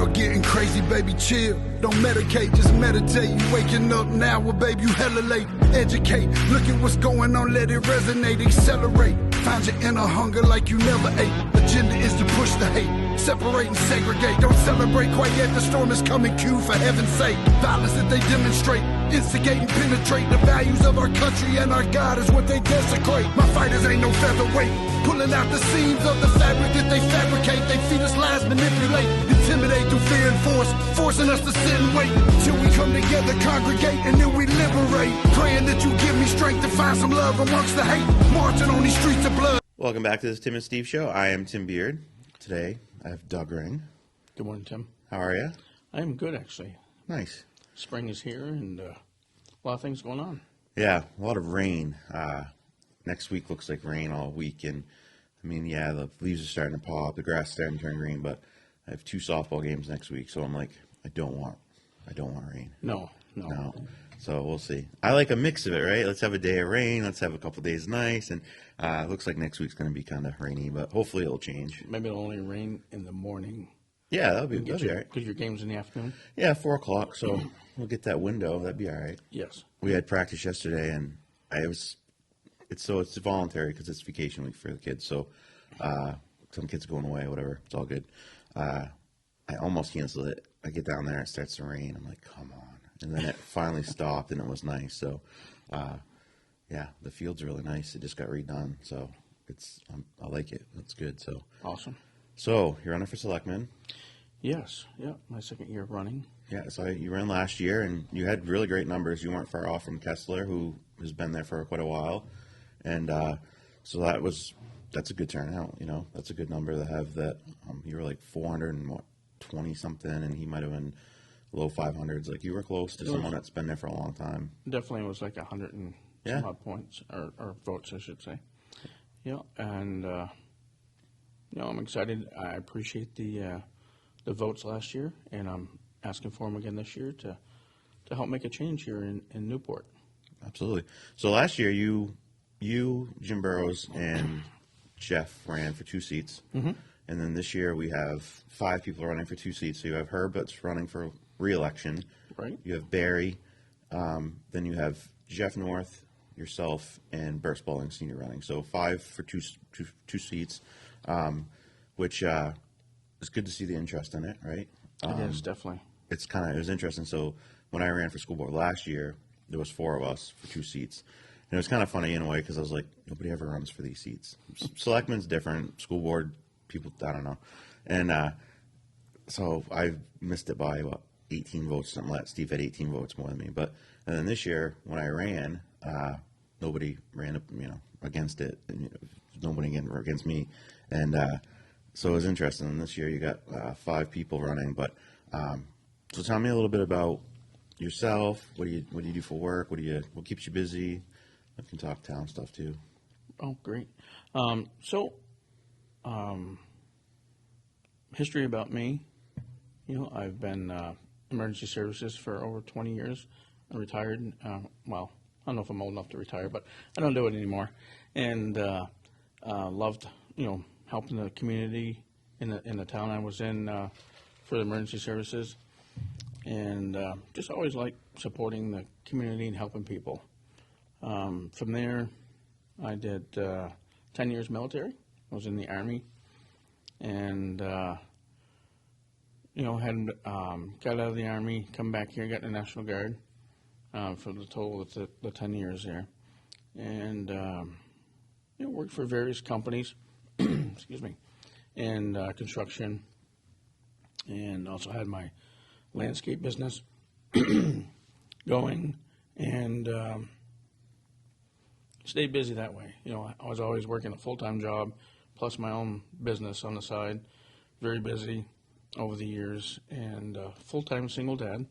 start getting crazy, baby, chill. Don't medicate, just meditate. You waking up now, well, baby, you hella late. Educate, look at what's going on, let it resonate, accelerate. Find your inner hunger like you never ate. Agenda is to push the hate, separate and segregate. Don't celebrate quite yet, the storm is coming, Q, for heaven's sake. Violence that they demonstrate, instigate and penetrate. The values of our country and our God is what they desecrate. My fighters ain't no featherweight, pulling out the seams of the fabric that they fabricate. They feed us lies, manipulate, intimidate through fear and force, forcing us to sit and wait till we come together, congregate, and then we liberate. Praying that you give me strength to find some love amongst the hate, marching on these streets of blood. Welcome back to this Tim and Steve show. I am Tim Beard. Today I have Doug Ring. Good morning, Tim. How are you? I am good, actually. Nice. Spring is here, and a lot of things going on. Yeah, a lot of rain. Next week looks like rain all week, and I mean, yeah, the leaves are starting to pop, the grass is starting to turn green, but I have 2 softball games next week, so I'm like, I don't want rain. No. So we'll see. I like a mix of it, right? Let's have a day of rain. Let's have a couple days nice, and it looks like next week's going to be kind of rainy, but hopefully it'll change. Maybe it'll only rain in the morning. Yeah, that'll be all right. Because your game's in the afternoon? Yeah, 4 o'clock, so we'll get that window. That'd be all right. Yes. We had practice yesterday, and it's voluntary because it's vacation week for the kids. So some kids are going away, whatever. It's all good. I almost canceled it. I get down there, it starts to rain. I'm like, come on. And then it finally stopped, and it was nice. So, yeah, the field's really nice. It just got redone, so I like it. It's good. So Awesome. So you're running for selectman. Yes. Yeah. My second year of running. Yeah. So you ran last year, and you had really great numbers. You weren't far off from Kessler, who has been there for quite a while, and so that's a good turnout. You know, that's a good number to have. That you were like 420 something, and he might have been low 500s. Like you were close to someone that's been there for a long time. Definitely was like 100 and some odd points, or votes, I should say. Yeah, and I'm excited. I appreciate the votes last year, and I'm asking for them again this year to help make a change here in Newport. Absolutely. So last year, you, Jim Burrows, and Jeff ran for 2 seats. Mm-hmm. And then this year we have 5 people running for 2 seats. So you have Herb that's running for re-election. Right. You have Barry. Then you have Jeff North, yourself, and Burst Bowling Senior running. So 5 for two seats, which is good to see the interest in it, right? It is, definitely. It was interesting. So when I ran for school board last year, there was 4 of us for 2 seats. And it was kind of funny in a way because I was like, nobody ever runs for these seats. Selectmen's different. School board, people, I don't know. And so I missed it by about 18 votes, something like that. Steve had 18 votes more than me. And then this year, when I ran, nobody ran, against it. Nobody against me. And so it was interesting. And this year you got 5 people running. But so tell me a little bit about yourself. What do you do for work? What keeps you busy? I can talk town stuff too. Oh, great. History about me. I've been emergency services for over 20 years. I retired. Well, I don't know if I'm old enough to retire, but I don't do it anymore. And loved, helping the community in the town I was in for the emergency services, and just always liked supporting the community and helping people. From there, I did 10 years military. I was in the Army, and had got out of the Army, come back here, got in the National Guard for the total of the 10 years there, and worked for various companies, excuse me, and construction, and also had my landscape business going, and stayed busy that way. I was always working a full-time job, plus my own business on the side, very busy over the years, and full-time single dad,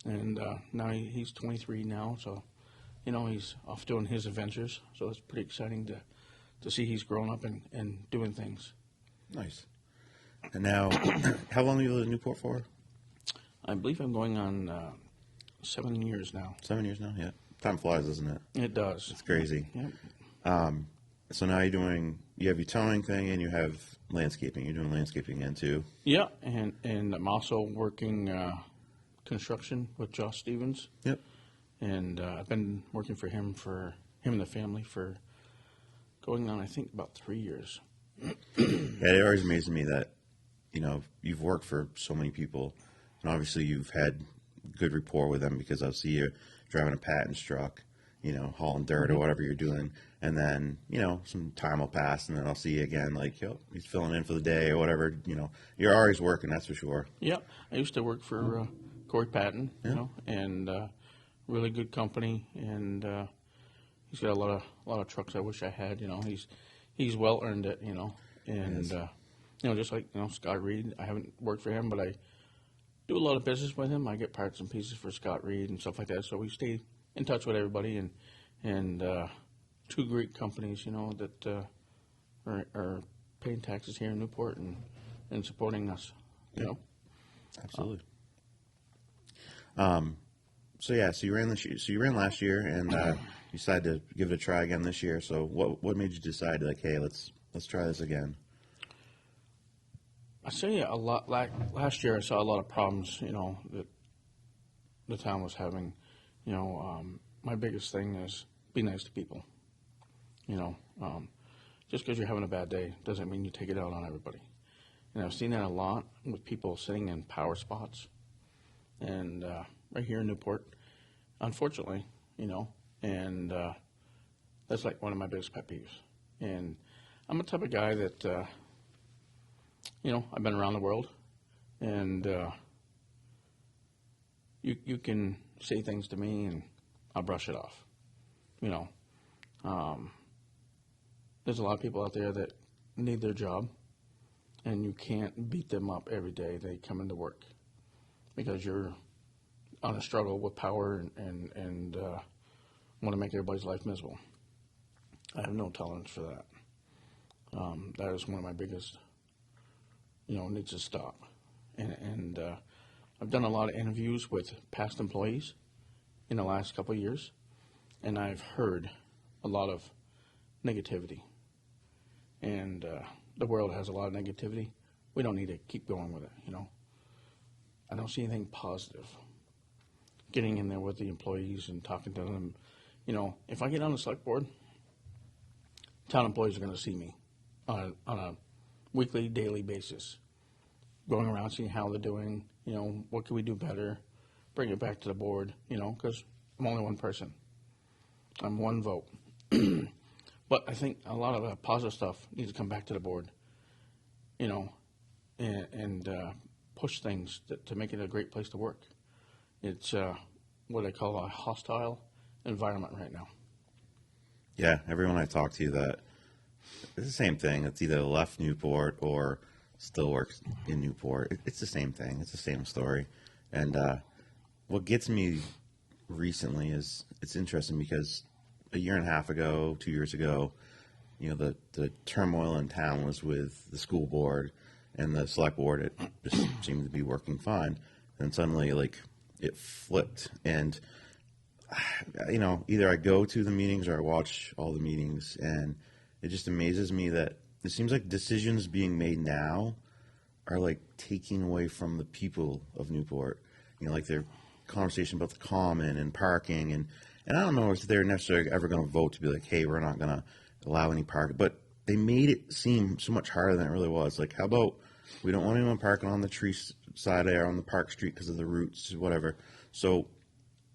and now he's 23 now, so he's off doing his adventures, so it's pretty exciting to see he's grown up and doing things. Nice. And now, how long have you lived in Newport for? I believe I'm going on 7 years now. 7 years now, yeah. Time flies, doesn't it? It does. It's crazy. Yep. So now you have your towing thing and you have landscaping. You're doing landscaping again too. Yeah, and I'm also working construction with Josh Stevens, Yep. and I've been working for him and the family for going on, I think, about 3 years. Yeah, it always amazes me that, you've worked for so many people, and obviously you've had good rapport with them because I'll see you driving a Patton's truck, hauling dirt or whatever you're doing, and then, some time will pass, and then I'll see you again, like, he's filling in for the day or whatever, you're always working, that's for sure. Yeah, I used to work for Corey Patton, and really good company, and he's got a lot of trucks I wish I had. He's well earned it. And just like Scott Reed, I haven't worked for him, but I do a lot of business with him. I get parts and pieces for Scott Reed and stuff like that. So we stay in touch with everybody, and two great companies, that are paying taxes here in Newport and supporting us. Absolutely. So you ran this year. So you ran last year, and you decided to give it a try again this year. So what made you decide, like, hey, let's try this again? I say a lot. Like last year, I saw a lot of problems, that the town was having. My biggest thing is be nice to people. Just because you're having a bad day doesn't mean you take it out on everybody. And I've seen that a lot with people sitting in power spots, and right here in Newport, unfortunately, and that's like one of my biggest pet peeves. And I'm the type of guy that, I've been around the world, and you can say things to me, and I'll brush it off. There's a lot of people out there that need their job, and you can't beat them up every day they come into work because you're on a struggle with power and want to make everybody's life miserable. I have no tolerance for that. That is one of my biggest, needs to stop. And I've done a lot of interviews with past employees in the last couple of years, and I've heard a lot of negativity. And the world has a lot of negativity. We don't need to keep going with it, I don't see anything positive. Getting in there with the employees and talking to them. If I get on the select board, town employees are going to see me on a weekly, daily basis, going around seeing how they're doing, what can we do better, bring it back to the board, because I'm only one person. I'm one vote. But I think a lot of the positive stuff needs to come back to the board, and push things to make it a great place to work. It's what I call a hostile environment right now. Yeah, everyone I talk to that it's the same thing. It's either left Newport or still works in Newport. It's the same thing. It's the same story. And what gets me recently is it's interesting because a year and a half ago, 2 years ago, the turmoil in town was with the school board and the select board. It just seemed to be working fine. And suddenly, it flipped. And, either I go to the meetings or I watch all the meetings, and it just amazes me that it seems like decisions being made now are taking away from the people of Newport. Their conversation about the common and parking, and I don't know if they're necessarily ever going to vote to be like, hey, we're not going to allow any parking, but they made it seem so much harder than it really was. How about we don't want anyone parking on the tree side there on the Park Street because of the roots, whatever. So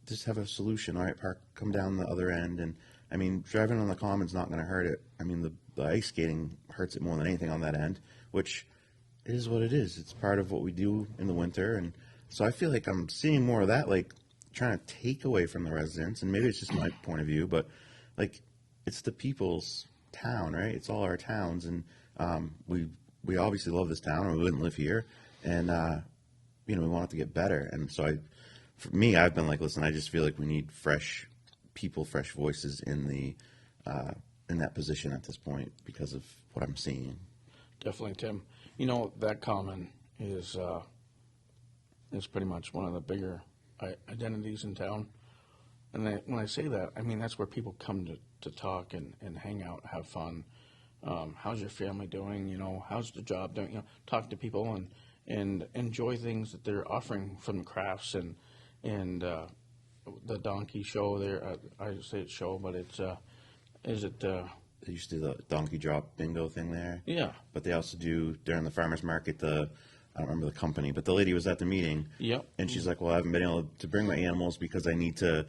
just have a solution. All right, come down the other end. And I mean, driving on the common's not going to hurt it. I mean, the ice skating hurts it more than anything on that end, which is what it is. It's part of what we do in the winter. And so I feel like I'm seeing more of that, trying to take away from the residents. And maybe it's just my point of view, but it's the people's town, right? It's all our towns. And we obviously love this town, or we wouldn't live here. And, we want it to get better. And so for me, I've been listen, I just feel like we need fresh people, fresh voices in that position at this point because of what I'm seeing. Definitely, Tim. That common is pretty much one of the bigger identities in town. And when I say that, I mean that's where people come to talk and hang out, have fun. How's your family doing? You know, how's the job doing? You know, talk to people and enjoy things that they're offering from crafts and the donkey show there. I say it's show, but it's is it? They used to do the donkey drop bingo thing there. Yeah. But they also do during the farmers market I don't remember the company, but the lady was at the meeting. Yep. And she's like, well, I haven't been able to bring my animals because I need to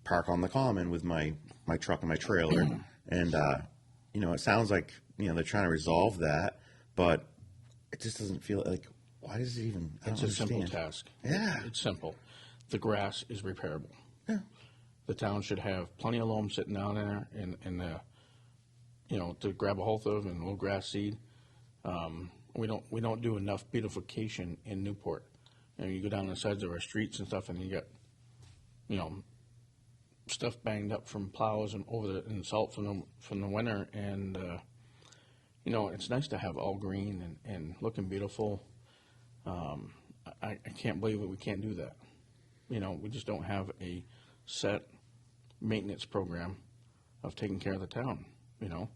park on the common with my truck and my trailer. And, you know, it sounds like, you know, they're trying to resolve that, but it just doesn't feel like, why does it even, I It's don't a simple understand. task. Yeah. It's simple. The grass is repairable. Yeah. The town should have plenty of loam sitting down there in the, you know, to grab a hold of and a little grass seed. We don't do enough beautification in Newport. And you go down the sides of our streets and stuff, and you got, you know, stuff banged up from plows and and salt from the winter. And you know, it's nice to have all green and looking beautiful. I can't believe that we can't do that. You know, we just don't have a set maintenance program of taking care of the town. You know,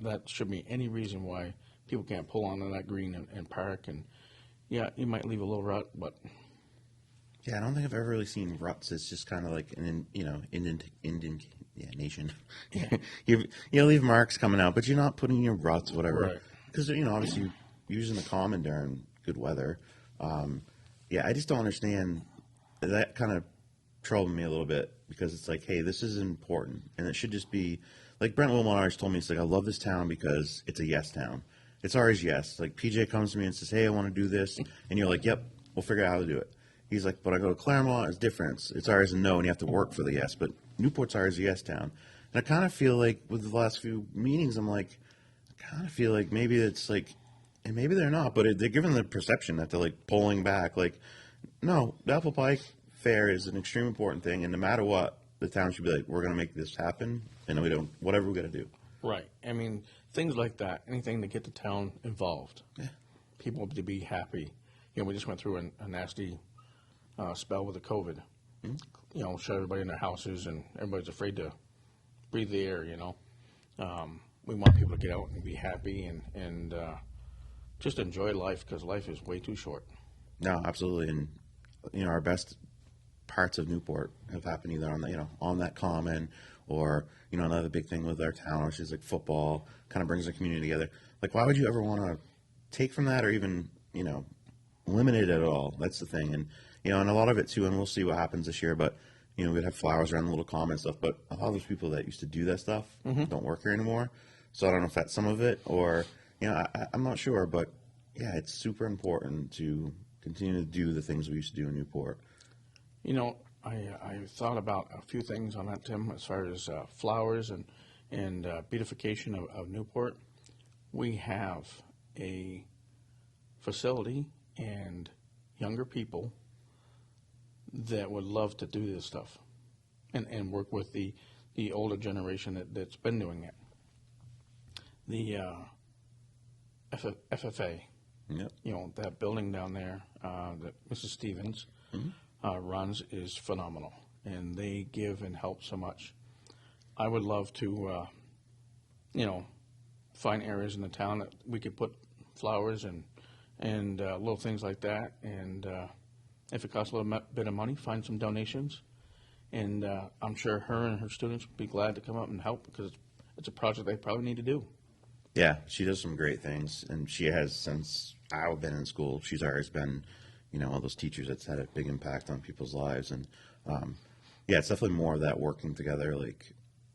that should be any reason why people can't pull onto that green and park. And yeah, you might leave a little rut, but Yeah, I don't think I've ever really seen ruts. It's just kind of like nation. Yeah. you leave marks coming out, but you're not putting your ruts, whatever. Right. Because, you know, obviously you're using the common during good weather. Yeah, I just don't understand. That kind of troubled me a little bit because it's like, hey, this is important. And it should just be, like Brent Wilmot always told me, it's like, I love this town because it's a yes town. It's always yes. Like PJ comes to me and says, hey, I want to do this. And you're like, yep, we'll figure out how to do it. He's like, but I go to Claremont, it's different. It's always a no, and you have to work for the yes. But Newport's always a yes town. And I kind of feel like with the last few meetings, I'm like, I kind of feel like maybe it's like, and maybe they're not, but they're given the perception that they're like pulling back. Like, no, the Apple Pie Fair is an extremely important thing, and no matter what, the town should be like, we're going to make this happen, and we don't, whatever we got to do. right. I mean, things like that, anything to get the town involved, people to be happy. You know, we just went through a nasty spell with the COVID. You know, shut everybody in their houses, and everybody's afraid to breathe the air. You know, we want people to get out and be happy and just enjoy life because life is way too short. No, absolutely, and you know, our best parts of Newport have happened either on the, you know, on that common, or you know, another big thing with our town, which is like football, kind of brings the community together. Like, why would you ever want to take from that, or even, you know, limit it at all? That's the thing, and you know, and a lot of it too, and we'll see what happens this year, but you know, we'd have flowers around the little common stuff, but a lot of those people that used to do that stuff don't work here anymore. So I don't know if that's some of it, or you know, I'm not sure, but yeah, it's super important to continue to do the things we used to do in Newport. You know, I thought about a few things on that, Tim, as far as flowers and beautification of Newport. We have a facility and younger people that would love to do this stuff and work with the older generation that's been doing it. The FFA, Yep. you know, that building down there that Mrs. Stevens runs is phenomenal, and they give and help so much. I would love to, you know, find areas in the town that we could put flowers and little things like that, and if it costs a little bit of money, find some donations, and I'm sure her and her students would be glad to come up and help because it's a project they probably need to do. Yeah, she does some great things, and she has since I've been in school. She's always been, you know, one of those teachers that's had a big impact on people's lives, and yeah, it's definitely more of that working together. Like,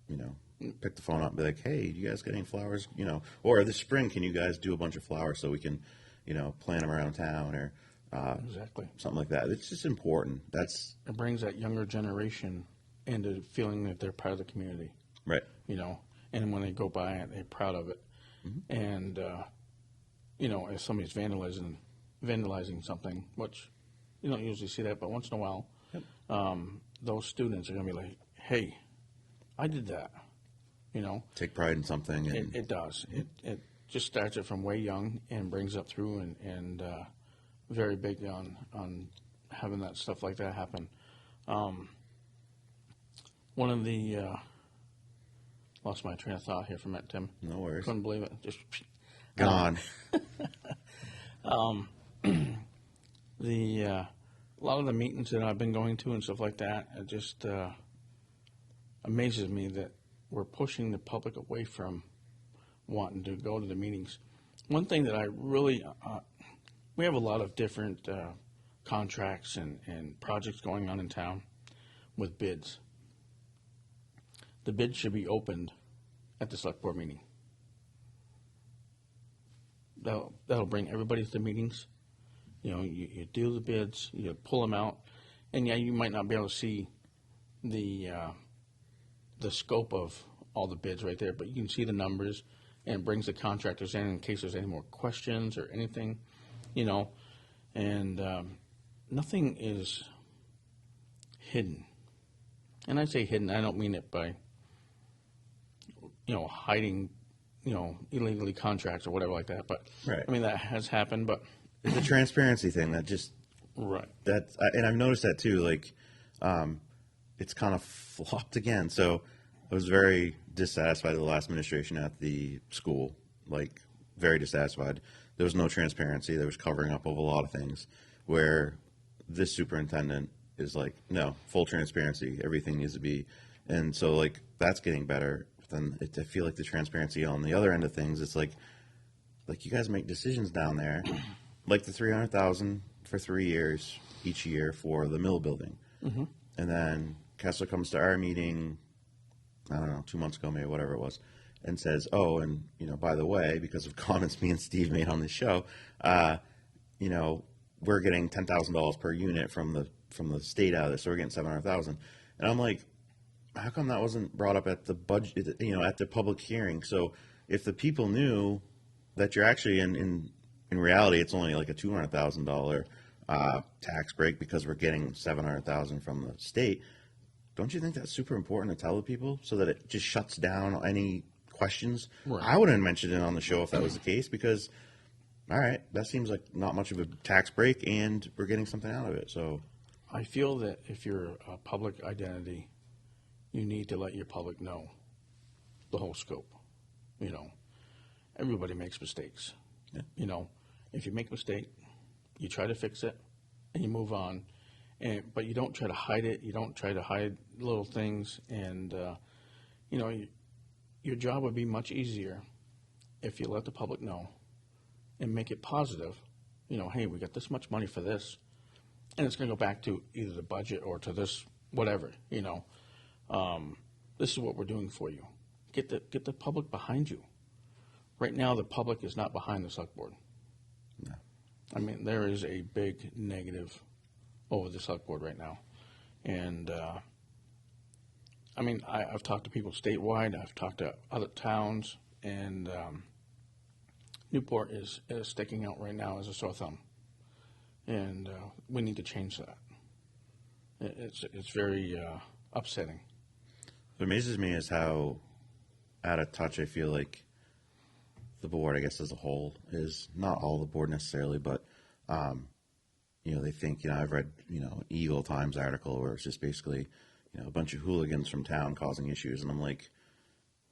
you know, pick the phone up and be like, hey, you guys got any flowers? You know, or this spring, can you guys do a bunch of flowers so we can, you know, plant them around town, or Exactly. something like that. It's just important. That's It brings that younger generation into feeling that they're part of the community, right. you know, and when they go by it, they're proud of it. And, you know, if somebody's vandalizing something, which you don't usually see that, but once in a while, those students are going to be like, hey, I did that, you know. Take pride in something. And It does. It just starts it from way young and brings up through and very big on having that stuff like that happen. one of the, lost my train of thought here for a minute, Tim. No worries. Couldn't believe it. Just Gone. a lot of the meetings that I've been going to and stuff like that, it just amazes me that we're pushing the public away from wanting to go to the meetings. One thing that I really, we have a lot of different contracts and projects going on in town with bids. The bids should be opened at the select board meeting. That'll bring everybody to the meetings. You know, you do the bids, you pull them out, and yeah, you might not be able to see the scope of all the bids right there, but you can see the numbers, and it brings the contractors in case there's any more questions or anything, you know, and nothing is hidden. And I say hidden, I don't mean it by, hiding, illegally contracts or whatever like that, but Right. I mean, that has happened, but It's a transparency thing that just right. and I've noticed that too. Like, it's kind of flopped again. So I was very dissatisfied with the last administration at the school. Like, very dissatisfied. There was no transparency. There was covering up of a lot of things. Where this superintendent is like, no, full transparency. Everything needs to be, and so like that's getting better. But then I feel like the transparency on the other end of things, it's like you guys make decisions down there. Like the $300,000 for 3 years each year for the mill building, and then Kessler comes to our meeting, I don't know, 2 months ago, maybe whatever it was, and says, "Oh, and by the way, because of comments me and Steve made on the show, we're getting $10,000 per unit from the state out of this, so we're getting $700,000." And I'm like, how come that wasn't brought up at the budget, at the public hearing? So if the people knew that you're actually in reality, it's only like a $200,000 tax break because we're getting $700,000 from the state. Don't you think that's super important to tell the people so that it just shuts down any questions? Right. I wouldn't mention it on the show if that was the case because, all right, that seems like not much of a tax break and we're getting something out of it. So I feel that if you're a public identity, you need to let your public know the whole scope. Everybody makes mistakes. Yeah. If you make a mistake, you try to fix it and you move on. But you don't try to hide it. You don't try to hide little things. And, your job would be much easier if you let the public know and make it positive. Hey, we got this much money for this. And it's going to go back to either the budget or to this, whatever, this is what we're doing for you. Get the public behind you. Right now, the public is not behind the select board. no. I mean, there is a big negative over the select board right now. And, I've talked to people statewide. I've talked to other towns. And Newport is sticking out right now as a sore thumb. And we need to change that. It's very upsetting. What amazes me is how out of touch I feel like the board, I guess as a whole, is. Not all the board necessarily, but they think, I've read, an Eagle Times article where it's just basically, a bunch of hooligans from town causing issues. And I'm like,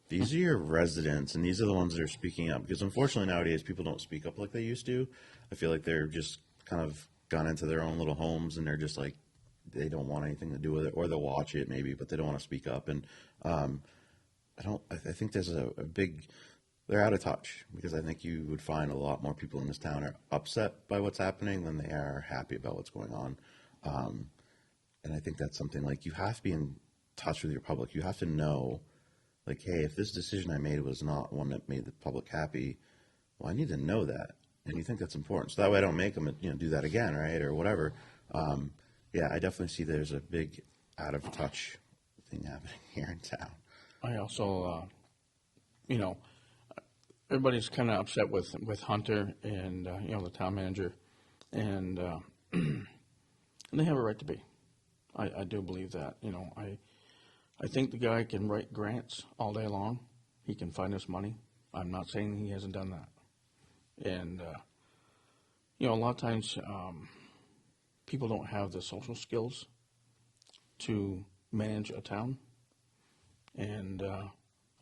these are your residents and these are the ones that are speaking up, because unfortunately nowadays people don't speak up like they used to. I feel like they're just kind of gone into their own little homes and they're just like, they don't want anything to do with it, or they'll watch it maybe, but they don't want to speak up. And I think there's a big, they're out of touch, because I think you would find a lot more people in this town are upset by what's happening than they are happy about what's going on. And I think that's something like you have to be in touch with your public. You have to know, like, hey, if this decision I made was not one that made the public happy, well, I need to know that. And you think that's important. So that way I don't make them, do that again, right, or whatever. Yeah, I definitely see there's a big out of touch thing happening here in town. I also, everybody's kind of upset with Hunter and, the town manager. And, and they have a right to be. I do believe that. I think the guy can write grants all day long. He can find us money. I'm not saying he hasn't done that. And, a lot of times people don't have the social skills to manage a town. And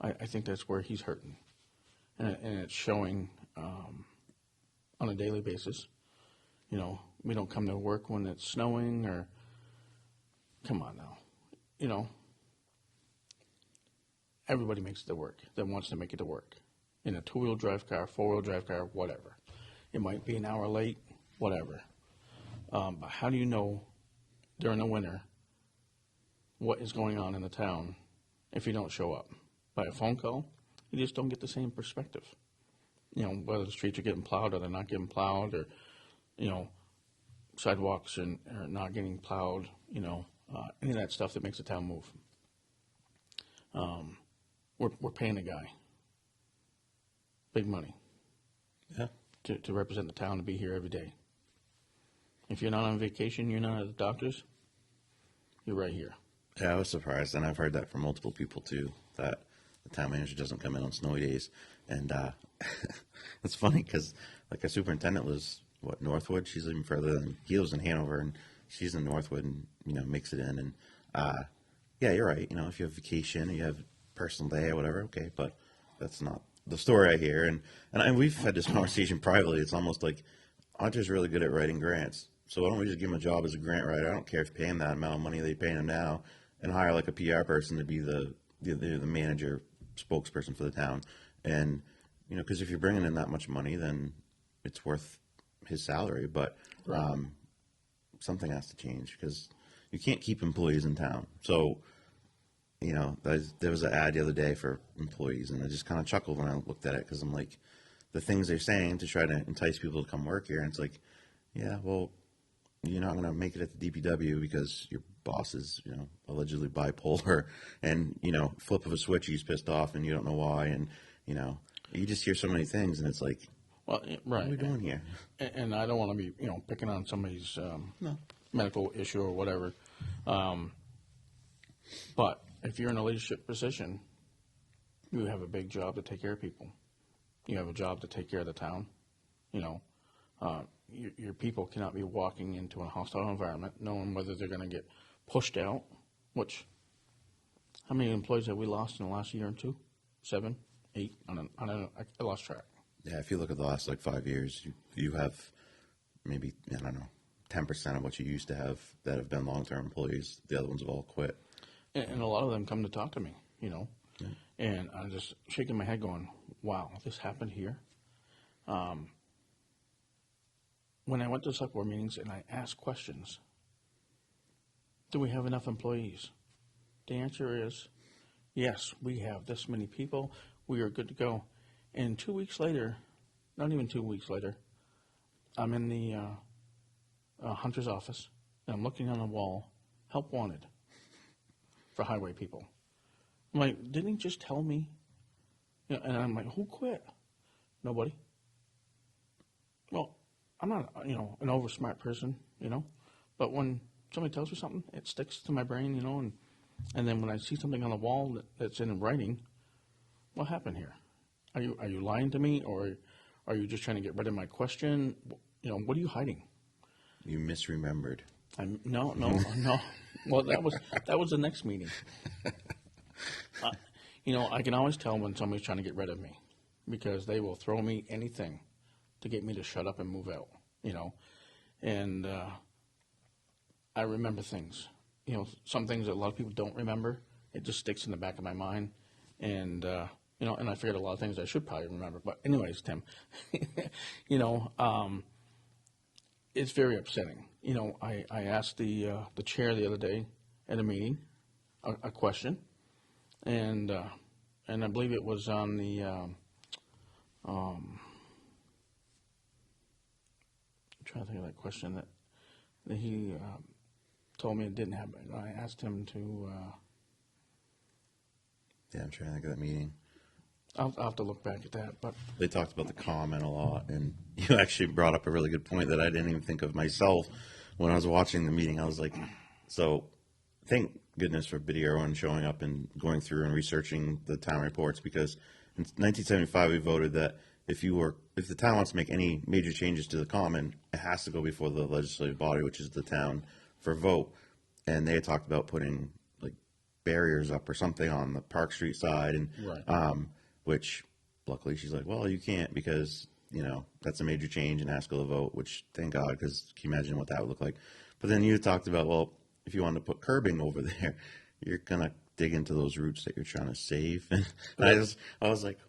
I think that's where he's hurting. And it's showing on a daily basis. You know, we don't come to work when it's snowing or, come on now. You know, everybody makes it to work that wants to make it to work. In a two-wheel drive car, four-wheel drive car, whatever. It might be an hour late, whatever. But how do you know during the winter what is going on in the town if you don't show up? By a phone call, you just don't get the same perspective. You know, whether the streets are getting plowed or they're not getting plowed, or, you know, sidewalks are not getting plowed, you know, any of that stuff that makes the town move. We're paying a guy big money to represent the town, to be here every day. If you're not on vacation, you're not at the doctor's, you're right here. Yeah, I was surprised, and I've heard that from multiple people too, that the town manager doesn't come in on snowy days. And it's funny because, like, our superintendent lives, Northwood? She's even further than, he lives in Hanover, and she's in Northwood, and, you know, makes it in. And yeah, you're right. You know, if you have vacation, or you have personal day or whatever, okay, but that's not the story I hear. And we've had this conversation privately. It's almost like, Hunter's really good at writing grants, so why don't we just give him a job as a grant writer? I don't care if you pay him that amount of money that you're paying him now, and hire like a PR person to be the manager, spokesperson for the town. And, you know, because if you're bringing in that much money, then it's worth his salary. But something has to change, because you can't keep employees in town. So, you know, there was an ad the other day for employees, and I just kind of chuckled when I looked at it, because I'm like, the things they're saying to try to entice people to come work here, and it's like, yeah, well, you're not going to make it at the DPW because your boss is, you know, allegedly bipolar, and, you know, flip of a switch, he's pissed off, and you don't know why, and, you know, you just hear so many things, and it's like, well, right. What are we doing here? And I don't want to be, you know, picking on somebody's medical issue or whatever. But if you're in a leadership position, you have a big job to take care of people. You have a job to take care of the town. You know, your people cannot be walking into a hostile environment knowing whether they're going to get pushed out, which, how many employees have we lost in the last year or two? 7, 8? I lost track. Yeah, if you look at the last, like, 5 years, you have maybe, I don't know, 10% of what you used to have that have been long-term employees. The other ones have all quit. And a lot of them come to talk to me, you know. Yeah. And I'm just shaking my head going, wow, this happened here. When I went to select board meetings and I asked questions, do we have enough employees? The answer is, yes, we have this many people. We are good to go. And 2 weeks later, not even 2 weeks later, I'm in the Hunter's office, and I'm looking on the wall, help wanted for highway people. I'm like, didn't he just tell me? You know, and I'm like, who quit? Nobody. Well, I'm not, you know, an oversmart person, you know, but when somebody tells me something, it sticks to my brain, you know, and then when I see something on the wall that's in writing, what happened here? Are you lying to me, or are you just trying to get rid of my question? You know, what are you hiding? You misremembered. No. Well, that was the next meeting. You know, I can always tell when somebody's trying to get rid of me, because they will throw me anything to get me to shut up and move out, you know. And I remember things, you know, some things that a lot of people don't remember. It just sticks in the back of my mind. And, you know, and I forget a lot of things I should probably remember. But anyways, Tim, you know, it's very upsetting. You know, I asked the chair the other day at a meeting a question, and I believe it was on the I'm trying to think of that question that he told me it didn't happen. I asked him to. Yeah, I'm trying to think of that meeting. I'll have to look back at that, but They talked about the comment a lot, and you actually brought up a really good point that I didn't even think of myself when I was watching the meeting. I was like, so thank goodness for Biddy Irwin showing up and going through and researching the town reports, because in 1975 we voted that if the town wants to make any major changes to the common, it has to go before the legislative body, which is the town, for vote. And they had talked about putting like barriers up or something on the Park Street side, and Right. which luckily she's like, well, you can't because that's a major change in Haskell to vote, which thank God, because can you imagine what that would look like? But then you talked about, well, if you wanted to put curbing over there, you're gonna dig into those routes that you're trying to save, and I was like,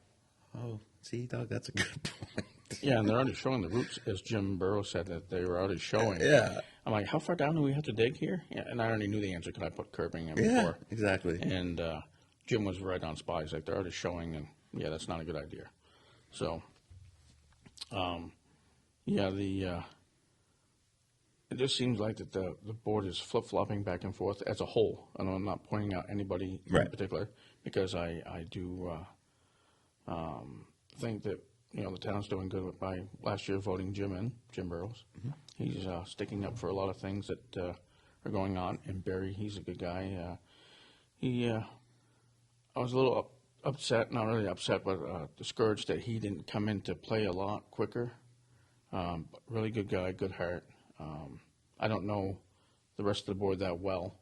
oh, see, dog, that's a good point. Yeah, and they're already showing the routes, as Jim Burrows said that they were already showing. Yeah. I'm like, how far down do we have to dig here? Yeah, and I already knew the answer because I put curbing in Yeah, before. exactly. And Jim was right on spot. He's like, they're already showing, and yeah, that's not a good idea. So, yeah, it just seems like that the board is flip flopping back and forth as a whole. And I'm not pointing out anybody in Right. particular because I do think that the town's doing good by last year voting Jim Burrows. Mm-hmm. He's sticking up for a lot of things that are going on. And Barry, he's a good guy. I was a little upset, not really upset, but discouraged that he didn't come into play a lot quicker. But really good guy, good heart. I don't know the rest of the board that well.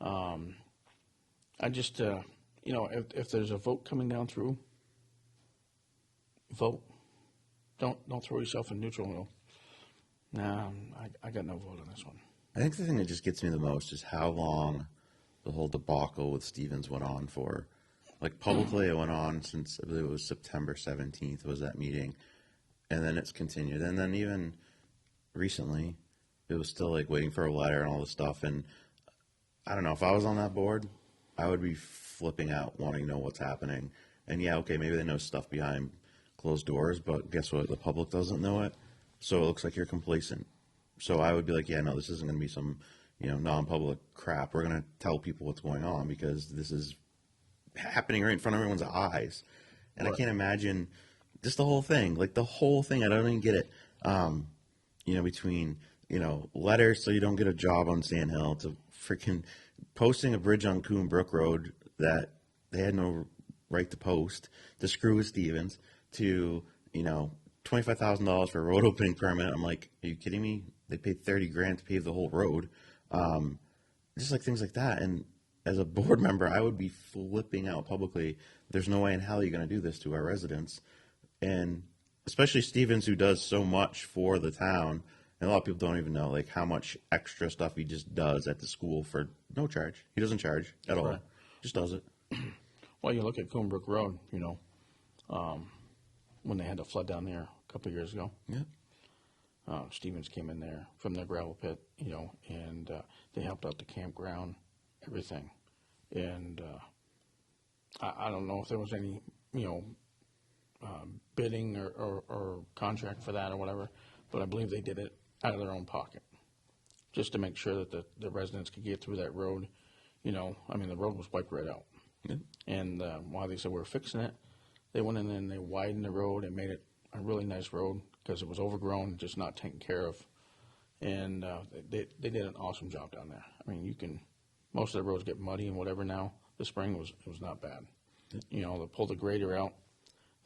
I just, if there's a vote coming down through, vote. Don't throw yourself in neutral. Nah, I got no vote on this one. I think the thing that just gets me the most is how long the whole debacle with Stevens went on for. Like publicly, it went on since I believe it was September 17th was that meeting, and then it's continued. And then even recently, it was still like waiting for a letter and all this stuff. And I don't know, if I was on that board, I would be flipping out, wanting to know what's happening. And yeah, okay, maybe they know stuff behind closed doors, but guess what? The public doesn't know it, so it looks like you're complacent. So I would be like, yeah, no, this isn't going to be some non-public crap. We're going to tell people what's going on because this is happening right in front of everyone's eyes. And Right. I can't imagine just the whole thing. Like the whole thing, I don't even get it. Between letters so you don't get a job on Sand Hill to freaking posting a bridge on Coon Brook Road that they had no right to post, to screw with Stevens, to $25,000 for a road opening permit. I'm like, are you kidding me? They paid $30,000 to pave the whole road. Just like things like that. And as a board member, I would be flipping out publicly. There's no way in hell you're going to do this to our residents. And especially Stevens, who does so much for the town. And a lot of people don't even know like how much extra stuff he just does at the school for no charge. He doesn't charge at all. Right. Just does it. Well, you look at Coonbrook Road, when they had the flood down there a couple of years ago. Yeah. Stevens came in there from their gravel pit, and they helped out the campground, everything. And I don't know if there was any, bidding or contract for that or whatever, but I believe they did it out of their own pocket just to make sure that the residents could get through that road. The road was wiped right out. Yeah. And while they said we're fixing it, they went in and they widened the road and made it a really nice road because it was overgrown, just not taken care of. And they did an awesome job down there. Most of the roads get muddy and whatever now. The spring was not bad. They pulled the grader out,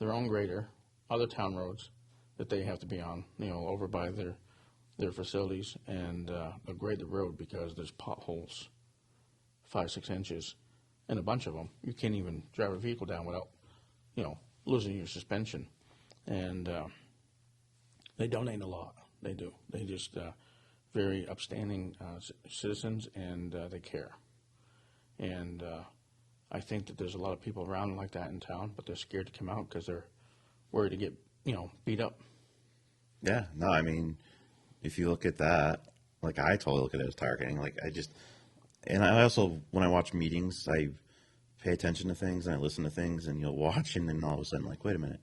their own grader, other town roads that they have to be on, over by their facilities, and they'll grade the road because there's potholes 5-6 inches, and a bunch of them. You can't even drive a vehicle down without, losing your suspension. And they donate a lot. They do. They just very upstanding citizens, and they care. And I think that there's a lot of people around like that in town, but they're scared to come out because they're worried to get, beat up. Yeah. No, if you look at that, like I totally look at it as targeting. And I also, when I watch meetings, I pay attention to things and I listen to things, and you'll watch, and then all of a sudden, like, wait a minute,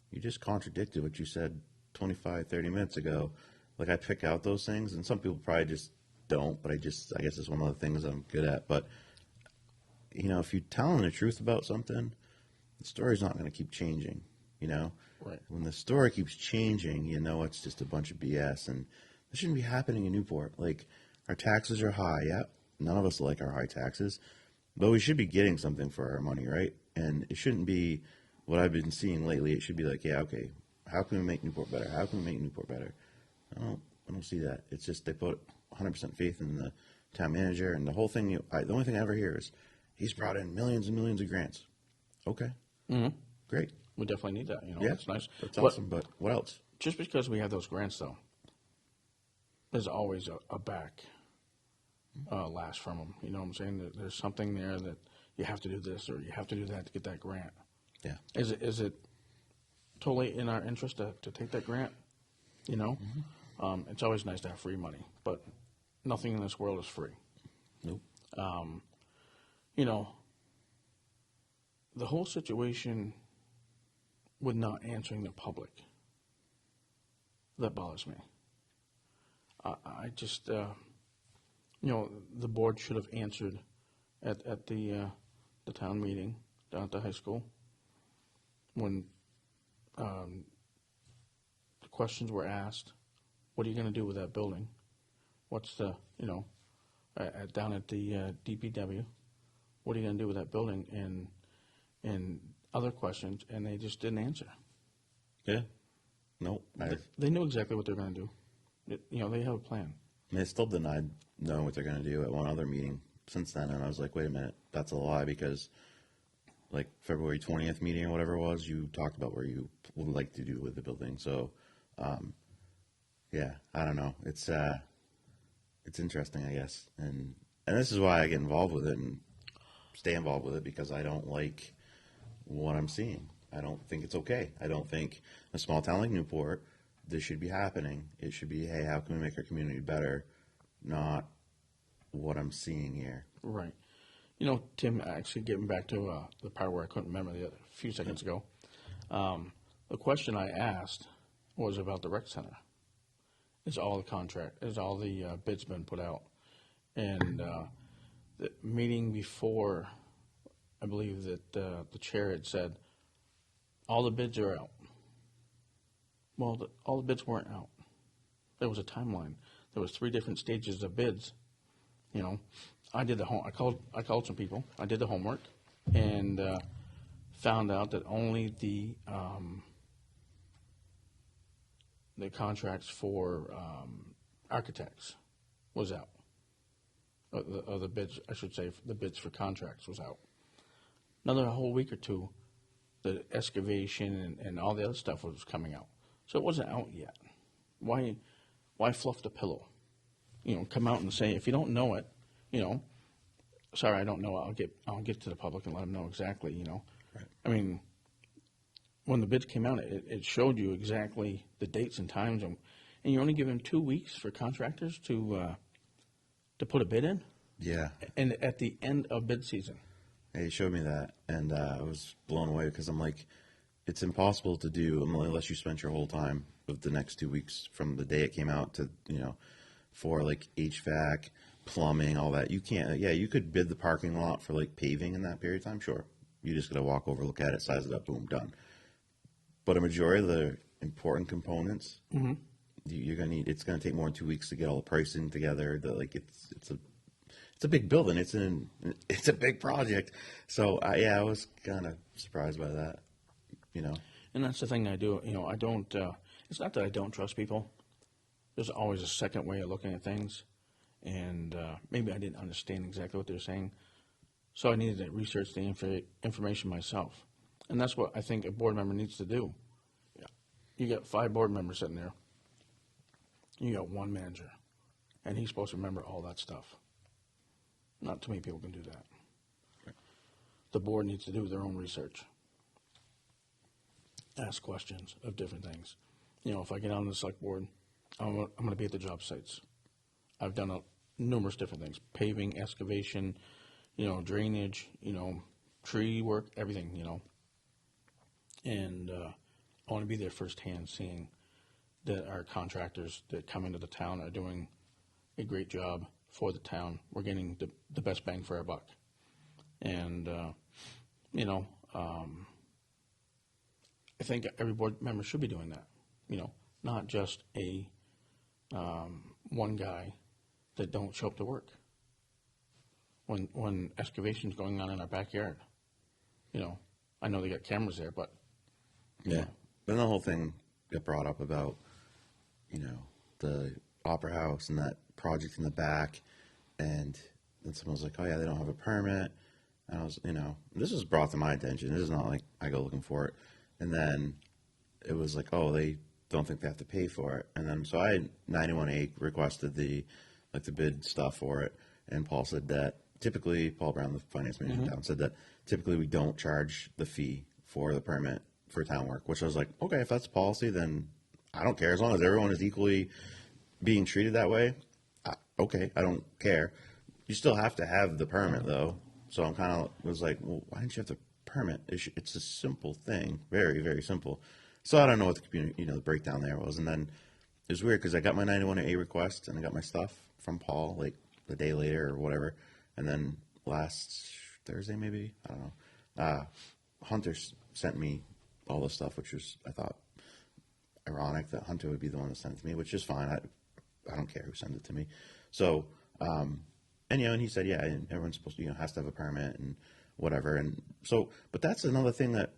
you just contradicted what you said 25, 30 minutes ago. Like, I pick out those things, and some people probably just don't, but I guess it's one of the things I'm good at. But, if you're telling the truth about something, the story's not going to keep changing, Right. When the story keeps changing, it's just a bunch of BS, and that shouldn't be happening in Newport. Like, our taxes are high. Yeah, none of us like our high taxes, but we should be getting something for our money, right? And it shouldn't be what I've been seeing lately. It should be like, yeah, okay, how can we make Newport better? How can we make Newport better? I don't see that. It's just they put 100% faith in the town manager, and the whole thing. The only thing I ever hear is, he's brought in millions and millions of grants. Okay. Great. We definitely need that. Yeah. That's nice. That's awesome. But what else? Just because we have those grants, though, there's always a back lash from them. You know what I'm saying? There's something there that you have to do this or you have to do that to get that grant. Yeah. Is it totally in our interest to take that grant? You know, it's always nice to have free money, but nothing in this world is free. Nope. You know, the whole situation with not answering the public, that bothers me. I just, you know, the board should have answered at the town meeting down at the high school when the questions were asked. What are you going to do with that building? What's the, you know, down at the DPW, what are you going to do with that building? And other questions, and they just didn't answer. Yeah. Nope. They knew exactly what they're going to do. You know, they have a plan. They still denied knowing what they're going to do at one other meeting since then, and I was like, wait a minute, that's a lie, because like February 20th meeting or whatever it was, you talked about where you would like to do with the building. So, yeah, I don't know. It's interesting, I guess, and this is why I get involved with it and stay involved with it, because I don't like what I'm seeing. I don't think it's okay. I don't think a small town like Newport, this should be happening. It should be, hey, how can we make our community better? Not what I'm seeing here. Right. You know, Tim, actually getting back to the part where I couldn't remember a few seconds ago, the question I asked was about the rec center. Is all the bids been put out? And the meeting before, I believe that the chair had said, all the bids are out. Well, all the bids weren't out. There was a timeline. There was 3 different stages of bids. You know, I did the I called some people. I did the homework and found out that only the contracts for architects was out. Or the bids, I should say, the bids for contracts was out. Another whole week or two, the excavation and all the other stuff was coming out. So it wasn't out yet. Why fluff the pillow? You know, come out and say, if you don't know it, you know, sorry, I don't know. I'll get to the public and let them know exactly. You know, Right. I mean, when the bids came out, it showed you exactly the dates and times, and you're only given 2 weeks for contractors to put a bid in. Yeah. And at the end of bid season. He showed me that, and I was blown away, because I'm like, it's impossible to do unless you spent your whole time of the next 2 weeks from the day it came out to, you know, for like HVAC, plumbing, all that. You can't, yeah, you could bid the parking lot for like paving in that period of time, sure. You just got to walk over, look at it, size it up, boom, done. But a majority of the important components, you're gonna need. It's gonna take more than 2 weeks to get all the pricing together. It's a big building. It's a big project. So yeah, I was kind of surprised by that. You know. And that's the thing I do. You know, I don't. It's not that I don't trust people. There's always a second way of looking at things, and maybe I didn't understand exactly what they're saying, so I needed to research the information myself. And that's what I think a board member needs to do. Yeah. You got 5 board members sitting there. You got 1 manager, and he's supposed to remember all that stuff. Not too many people can do that. Right. The board needs to do their own research. Ask questions of different things. You know, if I get on the select board, I'm going to be at the job sites. I've done numerous different things: paving, excavation, you know, drainage, you know, tree work, everything, you know. And I want to be there firsthand, seeing that our contractors that come into the town are doing a great job for the town. We're getting the best bang for our buck. And, you know, I think every board member should be doing that, you know, not just a one guy that don't show up to work. When excavation's going on in our backyard, you know, I know they got cameras there, but Yeah. Then the whole thing got brought up about, you know, the Opera House and that project in the back, and then someone was like, oh yeah, they don't have a permit, And I was, this was brought to my attention. This is not like I go looking for it. And then it was like, oh, they don't think they have to pay for it. And then so I 91A requested the bid stuff for it. And Paul said that typically, Paul Brown, the finance manager in town, said that typically we don't charge the fee for the permit for town work, which I was like, okay, if that's policy, then I don't care. As long as everyone is equally being treated that way, okay, I don't care. You still have to have the permit, though. So I'm kind of was like, well, why didn't you have the permit? It's a simple thing, very, very simple. So I don't know what the community, the breakdown there was. And then it was weird because I got my 91A request and I got my stuff from Paul like the day later or whatever. And then last Thursday, maybe, I don't know, Hunter sent me all the stuff, which was, I thought, ironic that Hunter would be the one that sent it to me, which is fine. I don't care who sends it to me. So, and he said, yeah, and everyone's supposed to, has to have a permit and whatever. And so, but that's another thing that,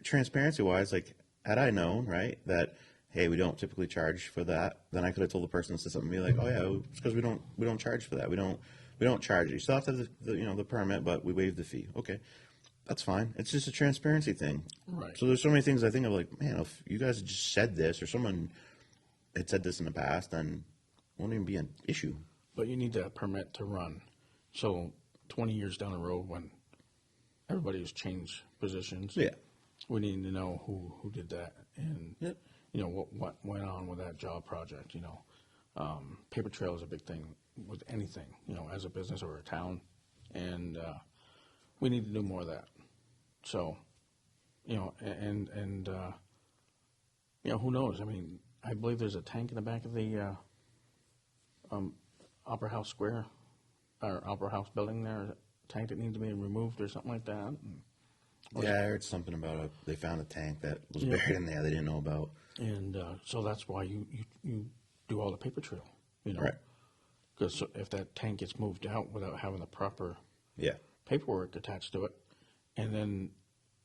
transparency wise, like, had I known, right, that, hey, we don't typically charge for that, then I could have told the person that said something to me like, oh yeah, it's because we don't charge for that. We don't charge it. You still have to have the permit, but we waive the fee. Okay. That's fine. It's just a transparency thing. Right. So there's so many things I think of like, man, if you guys had just said this or someone had said this in the past, then it won't even be an issue. But you need that permit to run. So 20 years down the road when everybody has changed positions, Yeah. we need to know who did that and, Yep. what went on with that job project, Paper trail is a big thing with anything, as a business or a town. And we need to do more of that. So, and who knows? I mean, I believe there's a tank in the back of the Opera House Square, or Opera House building there, a tank that needs to be removed or something like that. Yeah, I heard something about they found a tank that was buried in there they didn't know about. And so that's why you do all the paper trail, Right. Because if that tank gets moved out without having the proper paperwork attached to it, and then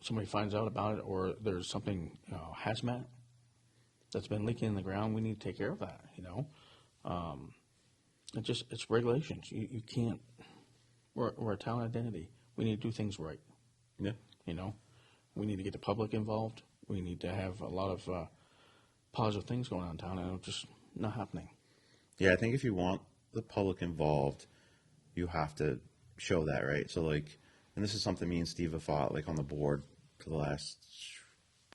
somebody finds out about it, or there's something hazmat that's been leaking in the ground, we need to take care of that. It's regulations. You can't. We're a town identity. We need to do things right. Yeah. We need to get the public involved. We need to have a lot of positive things going on in town, and it's just not happening. Yeah, I think if you want the public involved, you have to show that, right? So, like, and this is something me and Steve have fought, like, on the board for the last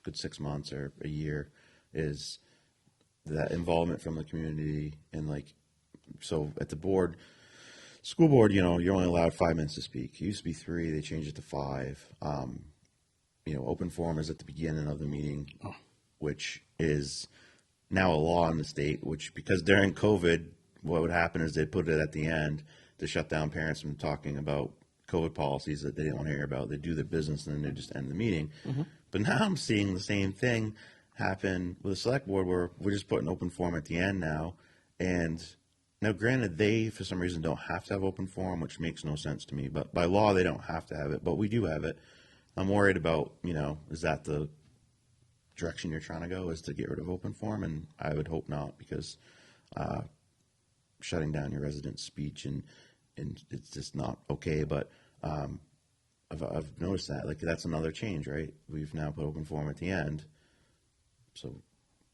good 6 months or a year, is that involvement from the community. And, like, so at the board, school board, you're only allowed 5 minutes to speak. It used to be 3, they changed it to 5. Open forum is at the beginning of the meeting, which is now a law in the state, which, because during COVID, what would happen is they'd put it at the end to shut down parents from talking about COVID policies that they didn't want to hear about. They do their business and then they just end the meeting. Mm-hmm. But now I'm seeing the same thing happen with the select board, where we're just putting open forum at the end now. And now, granted, they, for some reason, don't have to have open forum, which makes no sense to me. But by law, they don't have to have it. But we do have it. I'm worried about, is that the direction you're trying to go, is to get rid of open forum? And I would hope not, because shutting down your residents' speech and it's just not okay. But I've noticed that. Like, that's another change, right? We've now put open forum at the end. So,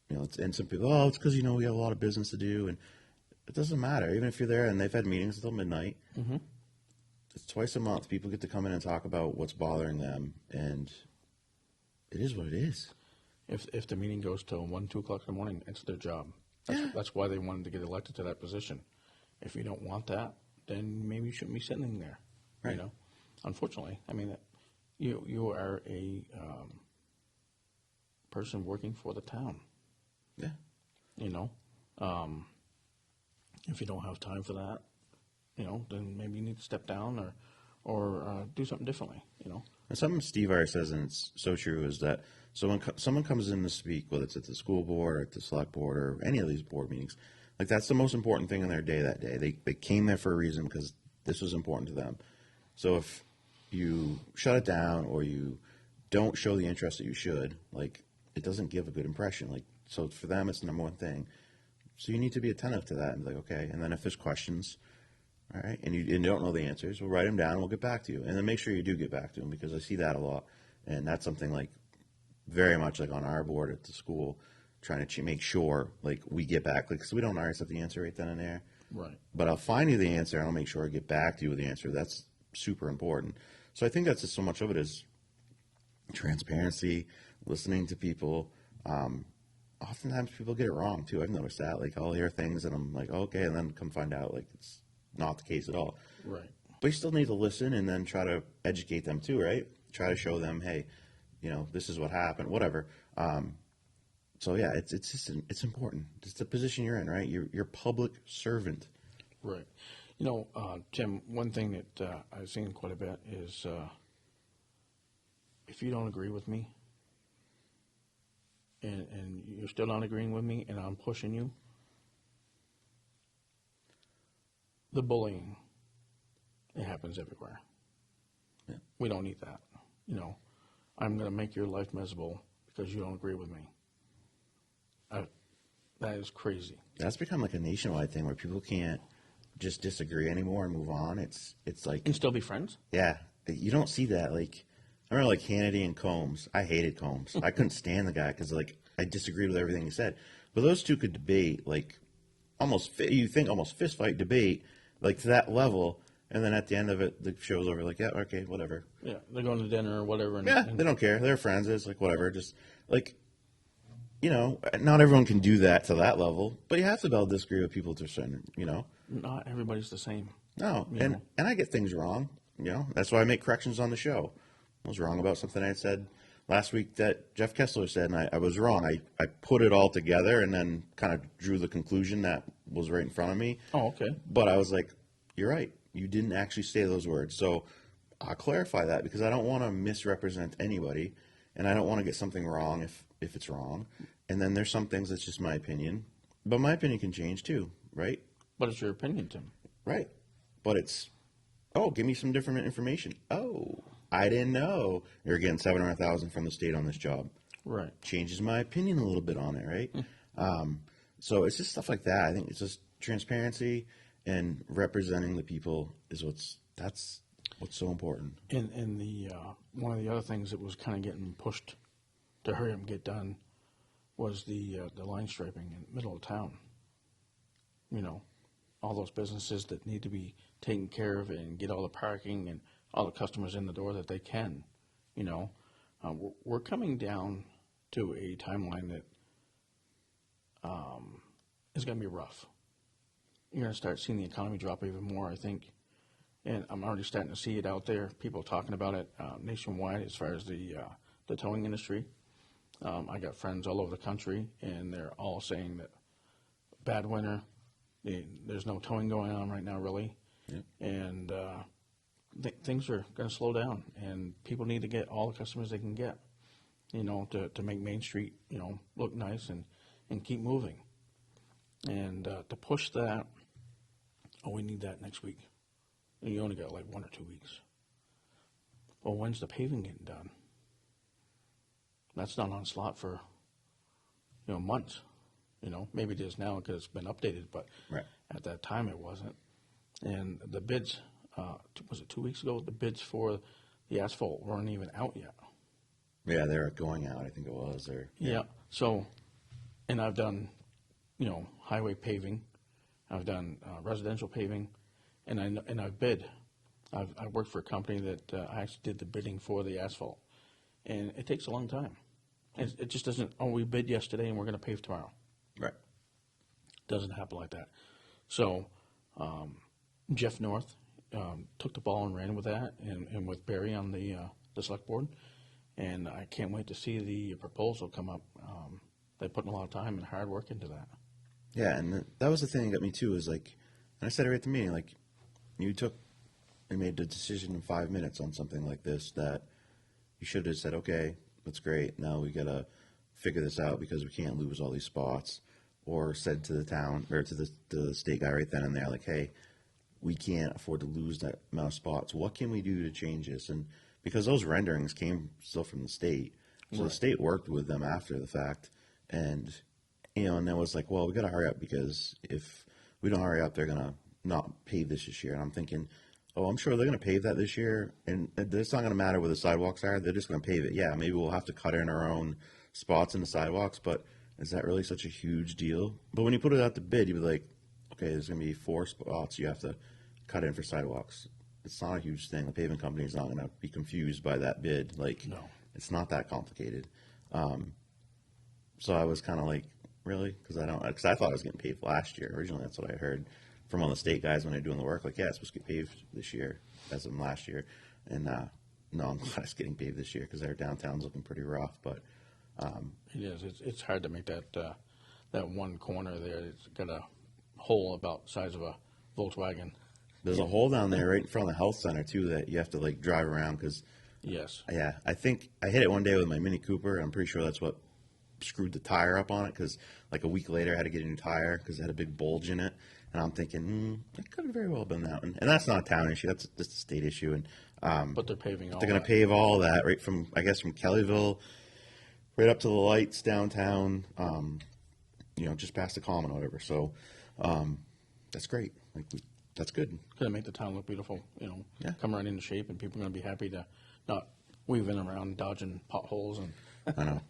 and some people, it's because, we have a lot of business to do. And it doesn't matter. Even if you're there and they've had meetings until midnight, it's twice a month. People get to come in and talk about what's bothering them. And it is what it is. If the meeting goes till 1, 2 o'clock in the morning, it's their job. That's why they wanted to get elected to that position. If you don't want that, then maybe you shouldn't be sitting there. Right. Unfortunately, I mean, you are a person working for the town. Yeah. If you don't have time for that, then maybe you need to step down or do something differently. And something Steve already says, and it's so true, is that so when someone comes in to speak, whether it's at the school board or at the select board or any of these board meetings, like, that's the most important thing in their day that day. They came there for a reason because this was important to them. So if you shut it down or you don't show the interest that you should, like, it doesn't give a good impression. Like, so for them, it's the number one thing. So you need to be attentive to that and be like, okay. And then if there's questions, All right, and you don't know the answers, we'll write them down and we'll get back to you. And then make sure you do get back to them, because I see that a lot. And that's something like very much like on our board at the school, trying to make sure like we get back, like, because we don't always have the answer right then and there. Right. But I'll find you the answer and I'll make sure I get back to you with the answer. That's super important. So I think that's just so much of it is transparency, listening to people. Oftentimes people get it wrong too. I've noticed that. Like I'll hear things and I'm like, oh, okay, and then come find out like it's not the case at all. Right. But you still need to listen and then try to educate them too, right? Try to show them, hey, you know, this is what happened, whatever. So yeah, it's just it's important. It's the position you're in, right? You're public servant. Right. You know, Tim, one thing that I've seen quite a bit is if you don't agree with me and you're still not agreeing with me and I'm pushing you, the bullying, it happens everywhere. Yeah. We don't need that. You know, I'm going to make your life miserable because you don't agree with me. That is crazy. That's become like a nationwide thing where people can't just disagree anymore and move on. It's like, And still be friends? yeah, you don't see that. Like I remember like Hannity and Combs. I hated Combs. I couldn't stand the guy because like I disagreed with everything he said. But those two could debate like almost fist fight debate like to that level. And then at the end of it, the show's over. Like, yeah, okay, whatever. Yeah, they're going to dinner or whatever. And they don't care. They're friends. It's like whatever. Just like, you know, not everyone can do that to that level. But you have to be able to disagree with people to a certain, you know. Not everybody's the same. No, You and know. I get things wrong. You know, that's why I make corrections on the show. I was wrong about something I said last week that Jeff Kessler said, and I was wrong. I put it all together and then kind of drew the conclusion that was right in front of me. Oh, okay. But I was like, you're right. You didn't actually say those words. So I'll clarify that because I don't want to misrepresent anybody, and I don't want to get something wrong if it's wrong. And then there's some things that's just my opinion. But my opinion can change too, right? But it's your opinion, Tim. Right. But it's, oh, give me some different information. Oh, I didn't know you're getting $700,000 from the state on this job. Right. Changes my opinion a little bit on it, right? So it's just stuff like that. I think it's just transparency and representing the people is what's so important. And the one of the other things that was kind of getting pushed to hurry up and get done was the line striping in the middle of town. You know, all those businesses that need to be taken care of and get all the parking and all the customers in the door that they can. You know, we're coming down to a timeline that is going to be rough. You're going to start seeing the economy drop even more, I think. And I'm already starting to see it out there. People talking about it nationwide as far as the towing industry. I got friends all over the country, and they're all saying that bad winter, there's no towing going on right now, really. Yep. And things are going to slow down, and people need to get all the customers they can get, you know, to make Main Street, you know, look nice and keep moving. And to push that, we need that next week. And you only got like 1 or 2 weeks. Well, when's the paving getting done? That's not on slot for, you know, months. You know, maybe it is now because it's been updated, but Right. at that time it wasn't. And the bids, was it 2 weeks ago? The bids for the asphalt weren't even out yet. Yeah, they're going out, I think it was. Or Yeah. So, and I've done, you know, highway paving. I've done residential paving, and I've bid. I worked for a company that I actually did the bidding for the asphalt, and it takes a long time. It just doesn't. Oh, we bid yesterday, and we're going to pave tomorrow. Right. Doesn't happen like that. So, Jeff North took the ball and ran with that, and with Barry on the select board, and I can't wait to see the proposal come up. They're putting a lot of time and hard work into that. Yeah, and that was the thing that got me too. Is like, and I said it right at the meeting. Like, you made the decision in 5 minutes on something like this that you should have said, okay, that's great. Now we gotta figure this out because we can't lose all these spots. Or said to the town or to the state guy right then and there, like, hey, we can't afford to lose that amount of spots. What can we do to change this? And because those renderings came still from the state, so Right. the state worked with them after the fact, and you know, and then was like, well, we got to hurry up because if we don't hurry up, they're gonna not pave this year. And I'm thinking, oh, I'm sure they're going to pave that this year, and it's not going to matter where the sidewalks are. They're just going to pave it. Yeah, maybe we'll have to cut in our own spots in the sidewalks, but is that really such a huge deal? But when you put it out to bid, you'd be like, okay, there's going to be 4 spots you have to cut in for sidewalks. It's not a huge thing. The paving company is not going to be confused by that bid. Like, No. It's not that complicated. So I was kind of like, really? Because I thought it was getting paved last year. Originally, that's what I heard from all the state guys when they're doing the work. Like, yeah, it's supposed to get paved this year, as in last year. And no, I'm glad it's getting paved this year because our downtown's looking pretty rough. But It is. It's hard to make that one corner there. It's got a hole about the size of a Volkswagen. there's a hole down there right in front of the health center too that you have to like drive around because. Yes. Yeah, I think I hit it one day with my Mini Cooper. I'm pretty sure that's what screwed the tire up on it because like a week later I had to get a new tire because it had a big bulge in it. And I'm thinking, it could have very well been that one. And that's not a town issue. That's just a state issue. And But they're paving all they're going to that. pave all that right from, I guess, from Kellyville right up to the lights downtown, just past the Common or whatever. So that's great. That's good. Going to make the town look beautiful, Yeah. come right into shape, and people are going to be happy to not weaving around, dodging potholes. And I know.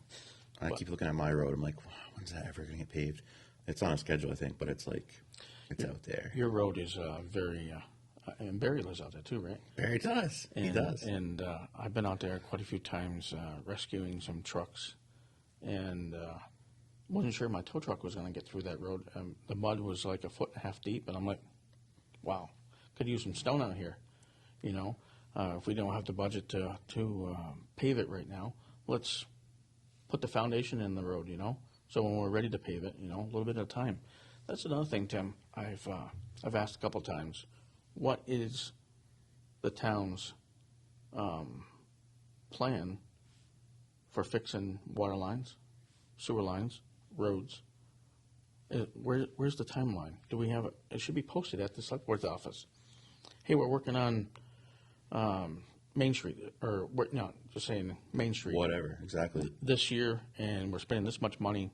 I keep looking at my road. I'm like, wow, when's that ever going to get paved? It's on a schedule, I think, but it's like, it's out there. Your road is very, and Barry lives out there too, right? Barry does. He does. And I've been out there quite a few times rescuing some trucks, and wasn't sure my tow truck was going to get through that road. The mud was like 1.5 feet deep, and I'm like, wow, could use some stone out here, If we don't have the budget to pave it right now, let's put the foundation in the road, So when we're ready to pave it, a little bit at a time. That's another thing, Tim. I've asked a couple times, what is the town's plan for fixing water lines, sewer lines, roads? Where's the timeline? Do we have it? It should be posted at the select board's office. Hey, we're working on Main Street, or just saying Main Street. Whatever, exactly. This year, and we're spending this much money.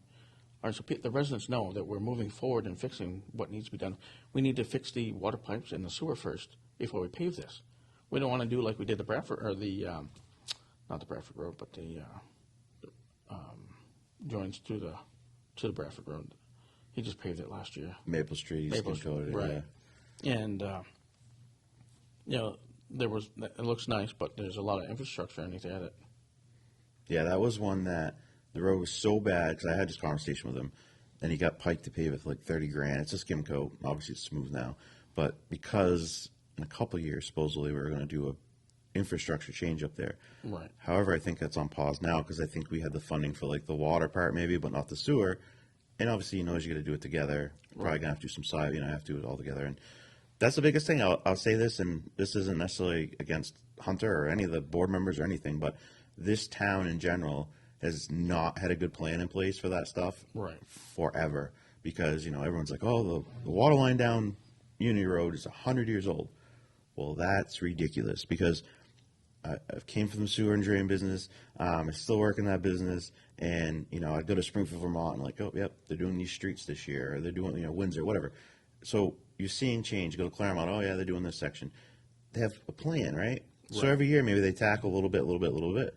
All right, so the residents know that we're moving forward and fixing what needs to be done. We need to fix the water pipes and the sewer first before we pave this. We don't want to do like we did the Bradford, or not the Bradford Road, but the joins to the Bradford Road. He just paved it last year. Maple Street, Maple skin coated, right. yeah. And it looks nice, but there's a lot of infrastructure underneath there that. Yeah, that was one that the road was so bad because I had this conversation with him, and he got piked to pave it for like $30,000. It's a skim coat. Obviously, it's smooth now, but because in a couple of years, supposedly, we were going to do a infrastructure change up there. Right. However, I think that's on pause now because I think we had the funding for like the water part maybe, but not the sewer. And obviously, as you got to do it together. Probably gonna have to do some side. Have to do it all together. And that's the biggest thing. I'll say this, and this isn't necessarily against Hunter or any of the board members or anything, but this town in general has not had a good plan in place for that stuff forever. Because everyone's like, oh, the water line down Unity Road is 100 years old. Well, that's ridiculous because I came from the sewer and drain business. I still work in that business, and I go to Springfield, Vermont, and like, oh, yep, they're doing these streets this year, or they're doing Windsor, whatever. So you're seeing change. You go to Claremont, oh yeah, they're doing this section. They have a plan, right? So every year maybe they tackle a little bit. Well,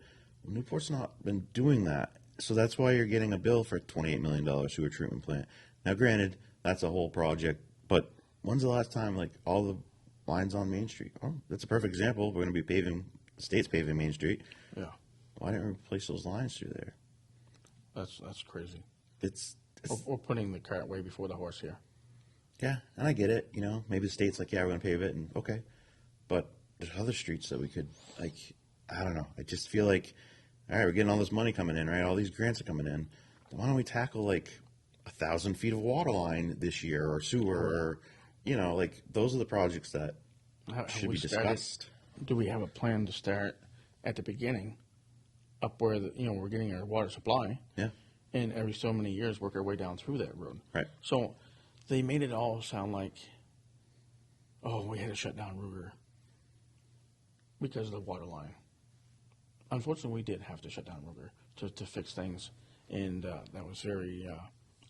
Newport's not been doing that, so that's why you're getting a bill for a $28 million sewer treatment plant. Now, granted, that's a whole project, but when's the last time like all the lines on Main Street? Oh, that's a perfect example. We're going to be paving. The state's paving Main Street. Yeah. Why didn't we replace those lines through there? That's crazy. It's We're putting the cart way before the horse here. yeah, and I get it. Maybe the state's like, yeah, we're going to pave it, and okay. But there's other streets that we could, like, I don't know. I just feel like, all right, we're getting all this money coming in, right? All these grants are coming in. Why don't we tackle, like, 1,000 feet of water line this year or sewer or, like, those are the projects that should be discussed. Do we have a plan to start at the beginning, up where we're getting our water supply? Yeah. And every so many years work our way down through that road. Right. So they made it all sound like, oh, we had to shut down Ruger because of the water line. Unfortunately, we did have to shut down Ruger to fix things, and that was very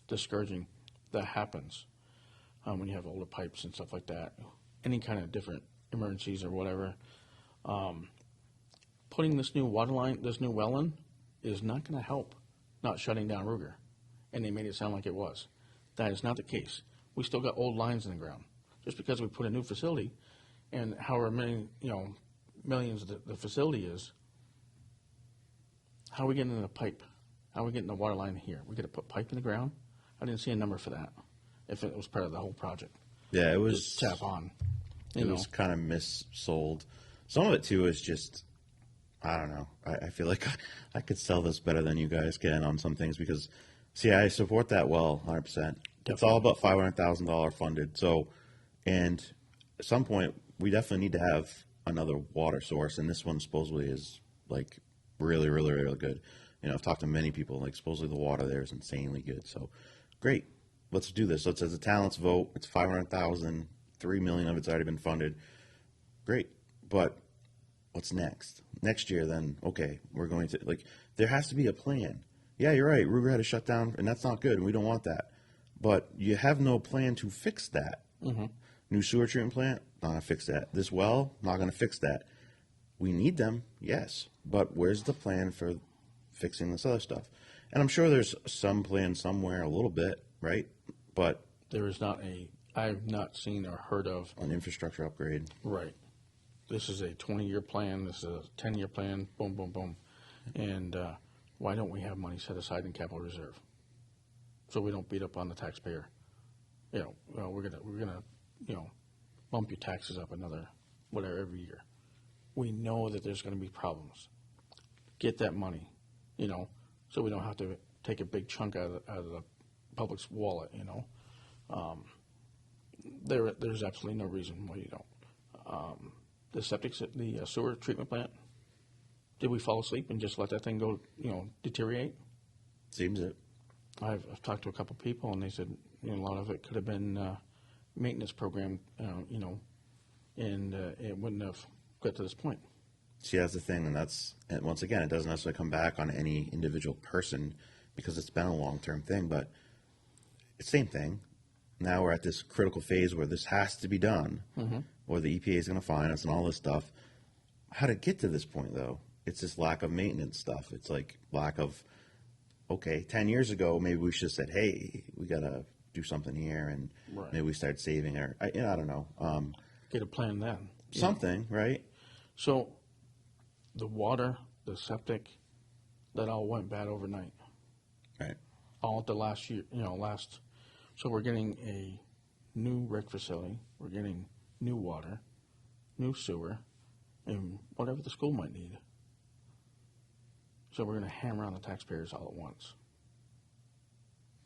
discouraging. That happens. when you have older pipes and stuff like that, any kind of different emergencies or whatever. Putting this new water line, this new well in, is not going to help not shutting down Ruger. And they made it sound like it was. That is not the case. We still got old lines in the ground. Just because we put a new facility, and however many, millions the facility is, how are we getting the pipe? How are we getting the water line here? We got to put pipe in the ground? I didn't see a number for that, if it was part of the whole project. Yeah, it was. Just tap on. It was kind of missold. Some of it, too, is just, I don't know. I feel like I could sell this better than you guys can on some things because, see, I support that well, 100%. Definitely. It's all about $500,000 funded. So, and at some point, we definitely need to have another water source, and this one supposedly is, like, really, really, really good. I've talked to many people, like, supposedly the water there is insanely good. So, great. Let's do this. Let's, as a town, let's vote. It's $500,000. $3 million of it's already been funded. Great. But what's next? Next year, then, okay, we're going to, like, there has to be a plan. Yeah, you're right. Ruger had to shut down, and that's not good, and we don't want that. But you have no plan to fix that. Mm-hmm. New sewer treatment plant, not going to fix that. This well, not going to fix that. We need them, yes. But where's the plan for fixing this other stuff? And I'm sure there's some plan somewhere a little bit, right? But there is not I've not seen or heard of an infrastructure upgrade. Right. This is a 20-year plan. This is a 10-year plan. Boom, boom, boom. And why don't we have money set aside in capital reserve so we don't beat up on the taxpayer? We're gonna bump your taxes up another whatever every year. We know that there's going to be problems. Get that money, so we don't have to take a big chunk out of the public's wallet. There's absolutely no reason why you don't. The sewer treatment plant, did we fall asleep and just let that thing go, deteriorate? Seems it. I've talked to a couple people, and they said a lot of it could have been maintenance program, and it wouldn't have got to this point. See, that's the thing, and once again, it doesn't necessarily come back on any individual person because it's been a long-term thing, but it's the same thing. Now we're at this critical phase where this has to be done, or the EPA is going to fine us and all this stuff. How to get to this point, though? It's this lack of maintenance stuff. It's like lack of, okay, 10 years ago, maybe we should have said, hey, we got to do something here, and right. Maybe we start saving, or I don't know. Get a plan then. Something, right? So the water, the septic, that all went bad overnight. Right. All at the last year, so we're getting a new rec facility, we're getting new water, new sewer, and whatever the school might need. So we're going to hammer on the taxpayers all at once.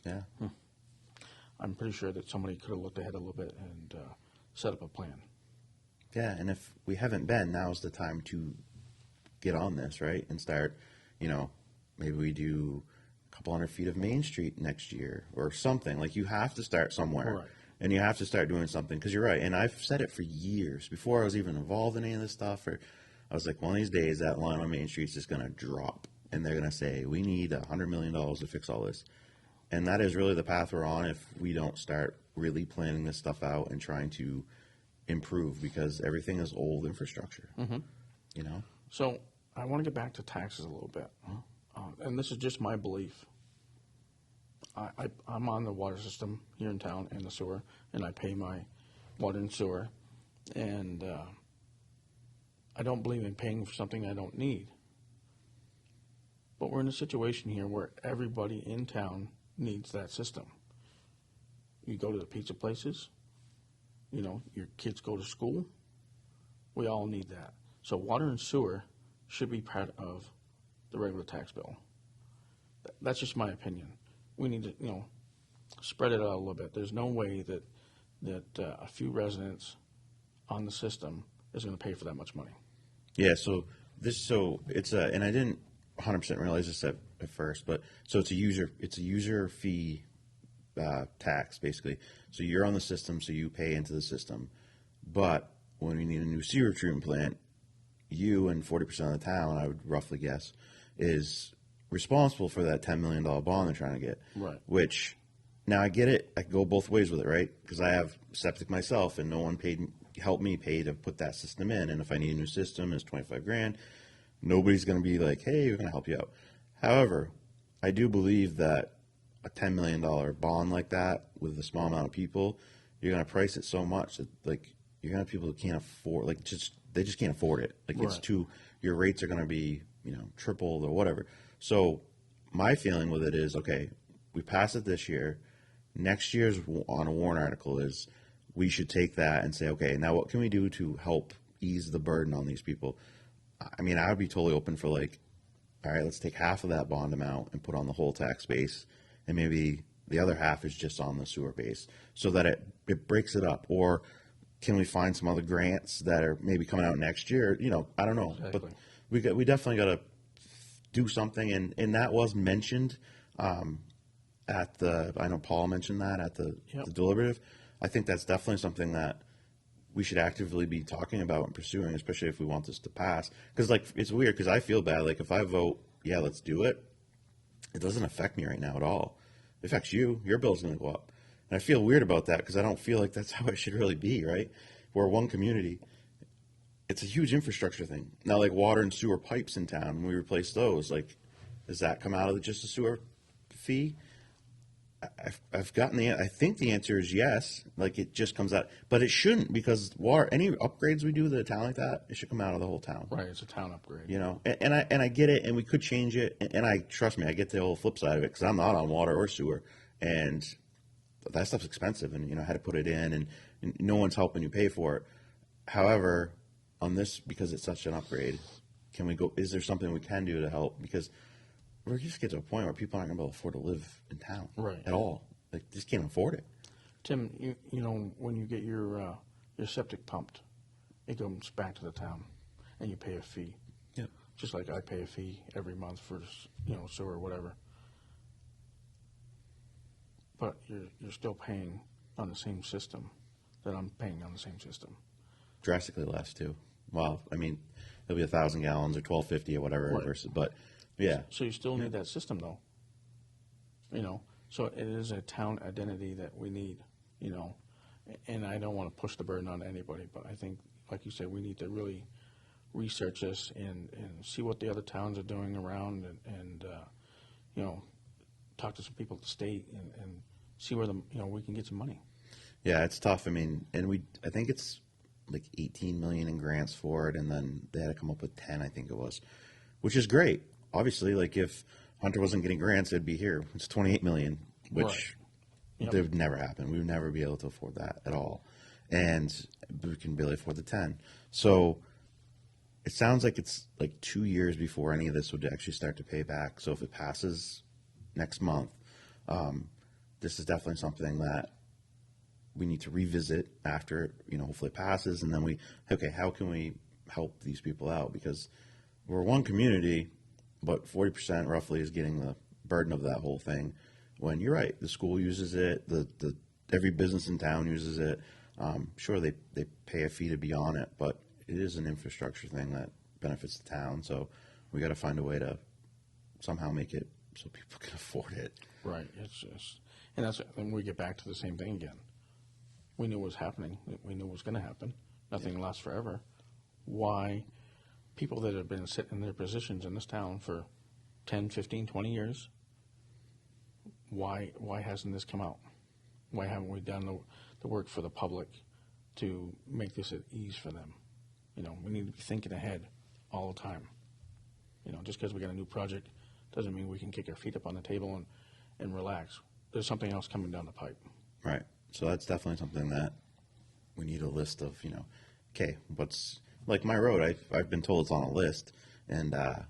Yeah. I'm pretty sure that somebody could have looked ahead a little bit and set up a plan. Yeah, and if we haven't been, now's the time to get on this, right? And start, maybe we do a couple hundred feet of Main Street next year or something. Like, you have to start somewhere. Right. And you have to start doing something, because you're right. And I've said it for years. Before I was even involved in any of this stuff, I was like, one of these days, that line on Main Street is just going to drop. And they're going to say, we need $100 million to fix all this. And that is really the path we're on if we don't start really planning this stuff out and trying to improve, because everything is old infrastructure. So I want to get back to taxes a little bit. And this is just my belief. I'm on the water system here in town and the sewer, and I pay my water and sewer. And I don't believe in paying for something I don't need. But we're in a situation here where everybody in town needs that system. You go to the pizza places, your kids go to school. We all need that. So water and sewer should be part of the regular tax bill. That's just my opinion. We need to, spread it out a little bit. There's no way that a few residents on the system is going to pay for that much money. Yeah. So it's and I didn't 100% realize this at first, but so it's a user fee tax, basically. So you're on the system, so you pay into the system. But when we need a new sewer treatment plant, you and 40% of the town, I would roughly guess, is responsible for that $10 million bond they're trying to get. Right. Which Now I get it. I can go both ways with it, right? Because I have septic myself, and no one helped me pay to put that system in. And if I need a new system, it's 25 grand. Nobody's going to be like, "Hey, we're going to help you out." However, I do believe that a $10 million bond like that with a small amount of people, you're going to price it so much that like you're going to have people who can't afford, like they just can't afford it. Like it's too, your rates are going to be, tripled or whatever. So my feeling with it is, okay, we pass it this year. Next year's on a warrant article is we should take that and say, okay, now what can we do to help ease the burden on these people? I mean, I would be totally open for like, all right, let's take half of that bond amount and put on the whole tax base, and maybe the other half is just on the sewer base, so that it breaks it up. Or can we find some other grants that are maybe coming out next year? I don't know, Exactly. but we definitely got to do something, and that was mentioned at the. I know Paul mentioned that at the deliberative. I think that's definitely something that we should actively be talking about and pursuing, especially if we want this to pass. Because like it's weird, because I feel bad. Like if I vote, yeah, let's do it. It doesn't affect me right now at all. It affects you. Your bill's going to go up, and I feel weird about that because I don't feel like that's how it should really be. Right? We're one community. It's a huge infrastructure thing. Now, like water and sewer pipes in town, when we replace those, like, does that come out of just a sewer fee? I've gotten I think the answer is yes. Like it just comes out, but it shouldn't, because water, any upgrades we do to the town like that, it should come out of the whole town. Right, it's a town upgrade. And I get it, and we could change it, and I trust me, I get the whole flip side of it because I'm not on water or sewer, and that stuff's expensive, and I had to put it in, and no one's helping you pay for it. However, on this, because it's such an upgrade, can we go? Is there something we can do to help? Because we're just get to a point where people aren't going to be able to afford to live in town at all. Like, just can't afford it. Tim, when you get your septic pumped, it goes back to the town, and you pay a fee. Yeah. Just like I pay a fee every month for sewer or whatever. But you're still paying on the same system that I'm paying on the same system. Drastically less too. Well, I mean, it'll be 1,000 gallons or 1,250 or whatever Right. versus, but yeah. So you still need that system, though. So it is a town identity that we need. And I don't want to push the burden on anybody, but I think, like you said, we need to really research this and see what the other towns are doing around, and talk to some people at the state and see where we can get some money. Yeah, it's tough. I mean, and I think it's like 18 million in grants for it, and then they had to come up with 10, I think it was, which is great. Obviously, like if Hunter wasn't getting grants, it'd be here. It's 28 million, which that would never happen. We would never be able to afford that at all, and we can barely afford the 10. So it sounds like it's like 2 years before any of this would actually start to pay back. So if it passes next month, this is definitely something that we need to revisit after, hopefully it passes, and then how can we help these people out? Because we're one community, but 40% roughly is getting the burden of that whole thing. When you're right, the school uses it, the every business in town uses it. Sure, they pay a fee to be on it, but it is an infrastructure thing that benefits the town. So we got to find a way to somehow make it so people can afford it. Right. It's just, and we get back to the same thing again. We knew what was happening. We knew what was going to happen. Nothing lasts forever. Why people that have been sitting in their positions in this town for 10, 15, 20 years, why hasn't this come out? Why haven't we done the work for the public to make this at ease for them? We need to be thinking ahead all the time. Just because we got a new project doesn't mean we can kick our feet up on the table and relax. There's something else coming down the pipe. Right. So that's definitely something that we need a list of, okay, what's, like my road, I've been told it's on a list, and I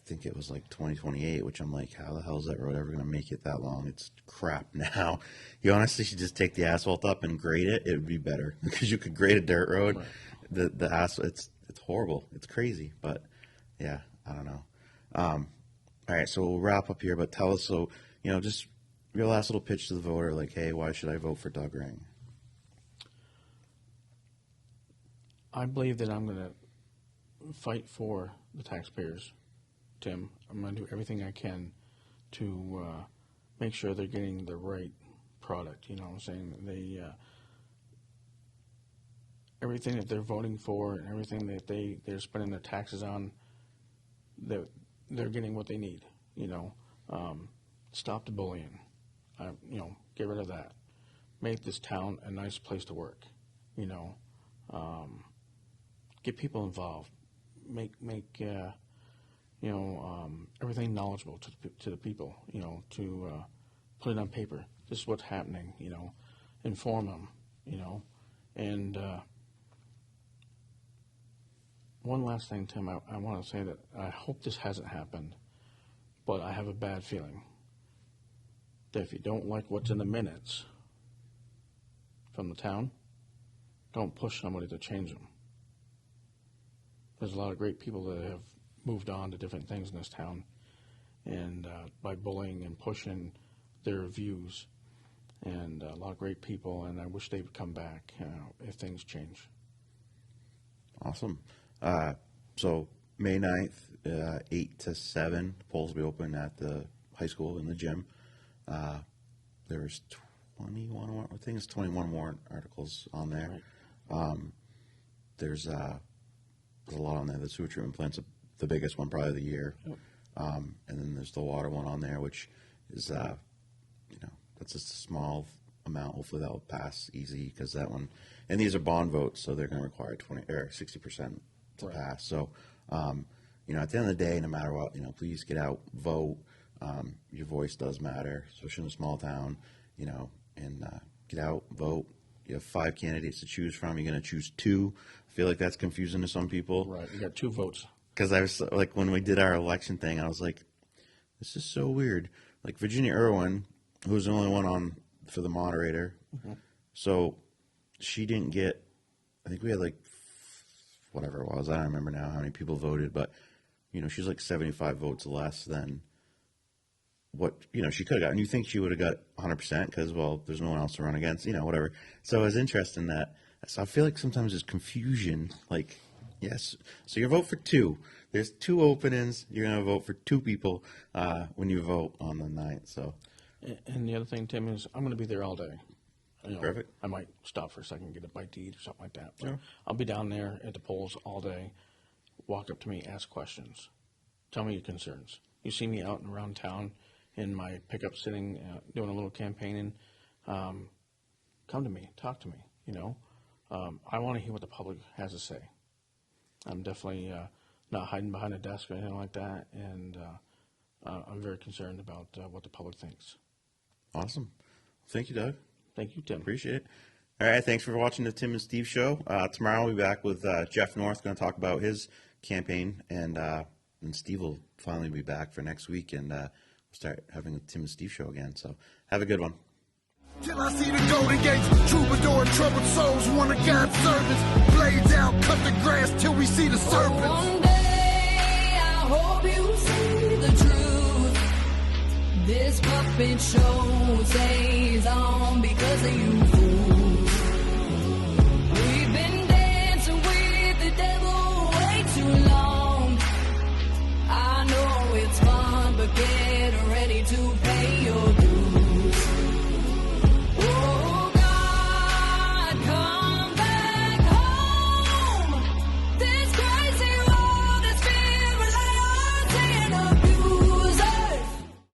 think it was like 2028, which I'm like, how the hell is that road ever going to make it that long? It's crap now. You honestly should just take the asphalt up and grade it. It would be better, because you could grade a dirt road. Right. The asphalt, it's horrible. It's crazy, but yeah, I don't know. All right, so we'll wrap up here, but tell us, so, just your last little pitch to the voter, like, hey, why should I vote for Doug Ring? I believe that I'm going to fight for the taxpayers, Tim. I'm going to do everything I can to make sure they're getting the right product. You know what I'm saying? They everything that they're voting for and everything that they're spending their taxes on, they're getting what they need. You know, stop the bullying. You know, get rid of that. Make this town a nice place to work. You know, get people involved. Make everything knowledgeable to the people. You know, to put it on paper. This is what's happening. You know, inform them. You know, and one last thing, Tim. I want to say that I hope this hasn't happened, but I have a bad feeling that if you don't like what's in the minutes from the town, don't push somebody to change them. There's a lot of great people that have moved on to different things in this town, and by bullying and pushing their views, and a lot of great people, and I wish they would come back if things change. Awesome. So May 9th, 8 to 7, polls will be open at the high school in the gym. There's 21, I think it's 21 warrant articles on there. Right. There's a lot on there. The sewer treatment plant's the biggest one probably of the year. Yep. And then there's the water one on there, which is, that's just a small amount. Hopefully that will pass easy because that one, and these are bond votes, so they're going to require 20 or 60% to Right. pass. So, at the end of the day, no matter what, please get out, vote. Your voice does matter, especially in a small town, and get out, vote. You have 5 candidates to choose from. You're going to choose 2. I feel like that's confusing to some people. Right, you got 2 votes. Because I was like, when we did our election thing, I was like, this is so weird. Like Virginia Irwin, who was the only one on for the moderator, so she didn't get, I think we had like, whatever it was, I don't remember now how many people voted, but, she's like 75 votes less than what, she could have gotten. You think she would have got 100% because, well, there's no one else to run against, whatever. So it was interesting that, so I feel like sometimes there's confusion, like, yes, so you vote for 2. There's 2 openings. You're going to vote for 2 people when you vote on the 9th, so. And the other thing, Tim, is I'm going to be there all day. Perfect. I might stop for a second and get a bite to eat or something like that. But Sure. I'll be down there at the polls all day. Walk up to me, ask questions. Tell me your concerns. You see me out and around town in my pickup sitting, doing a little campaigning. Come to me. Talk to me, I want to hear what the public has to say. I'm definitely not hiding behind a desk or anything like that, and I'm very concerned about what the public thinks. Awesome. Thank you, Doug. Thank you, Tim. Appreciate it. All right, thanks for watching the Tim and Steve Show. Tomorrow we'll be back with Jeff North, going to talk about his campaign, and Steve will finally be back for next week, and we'll start having the Tim and Steve Show again. So have a good one. Till I see the golden gates, troubadour and troubled souls, one of God's servants. Blades out, cut the grass till we see the serpents. One day I hope you see the truth. This puppet show stays on because of you.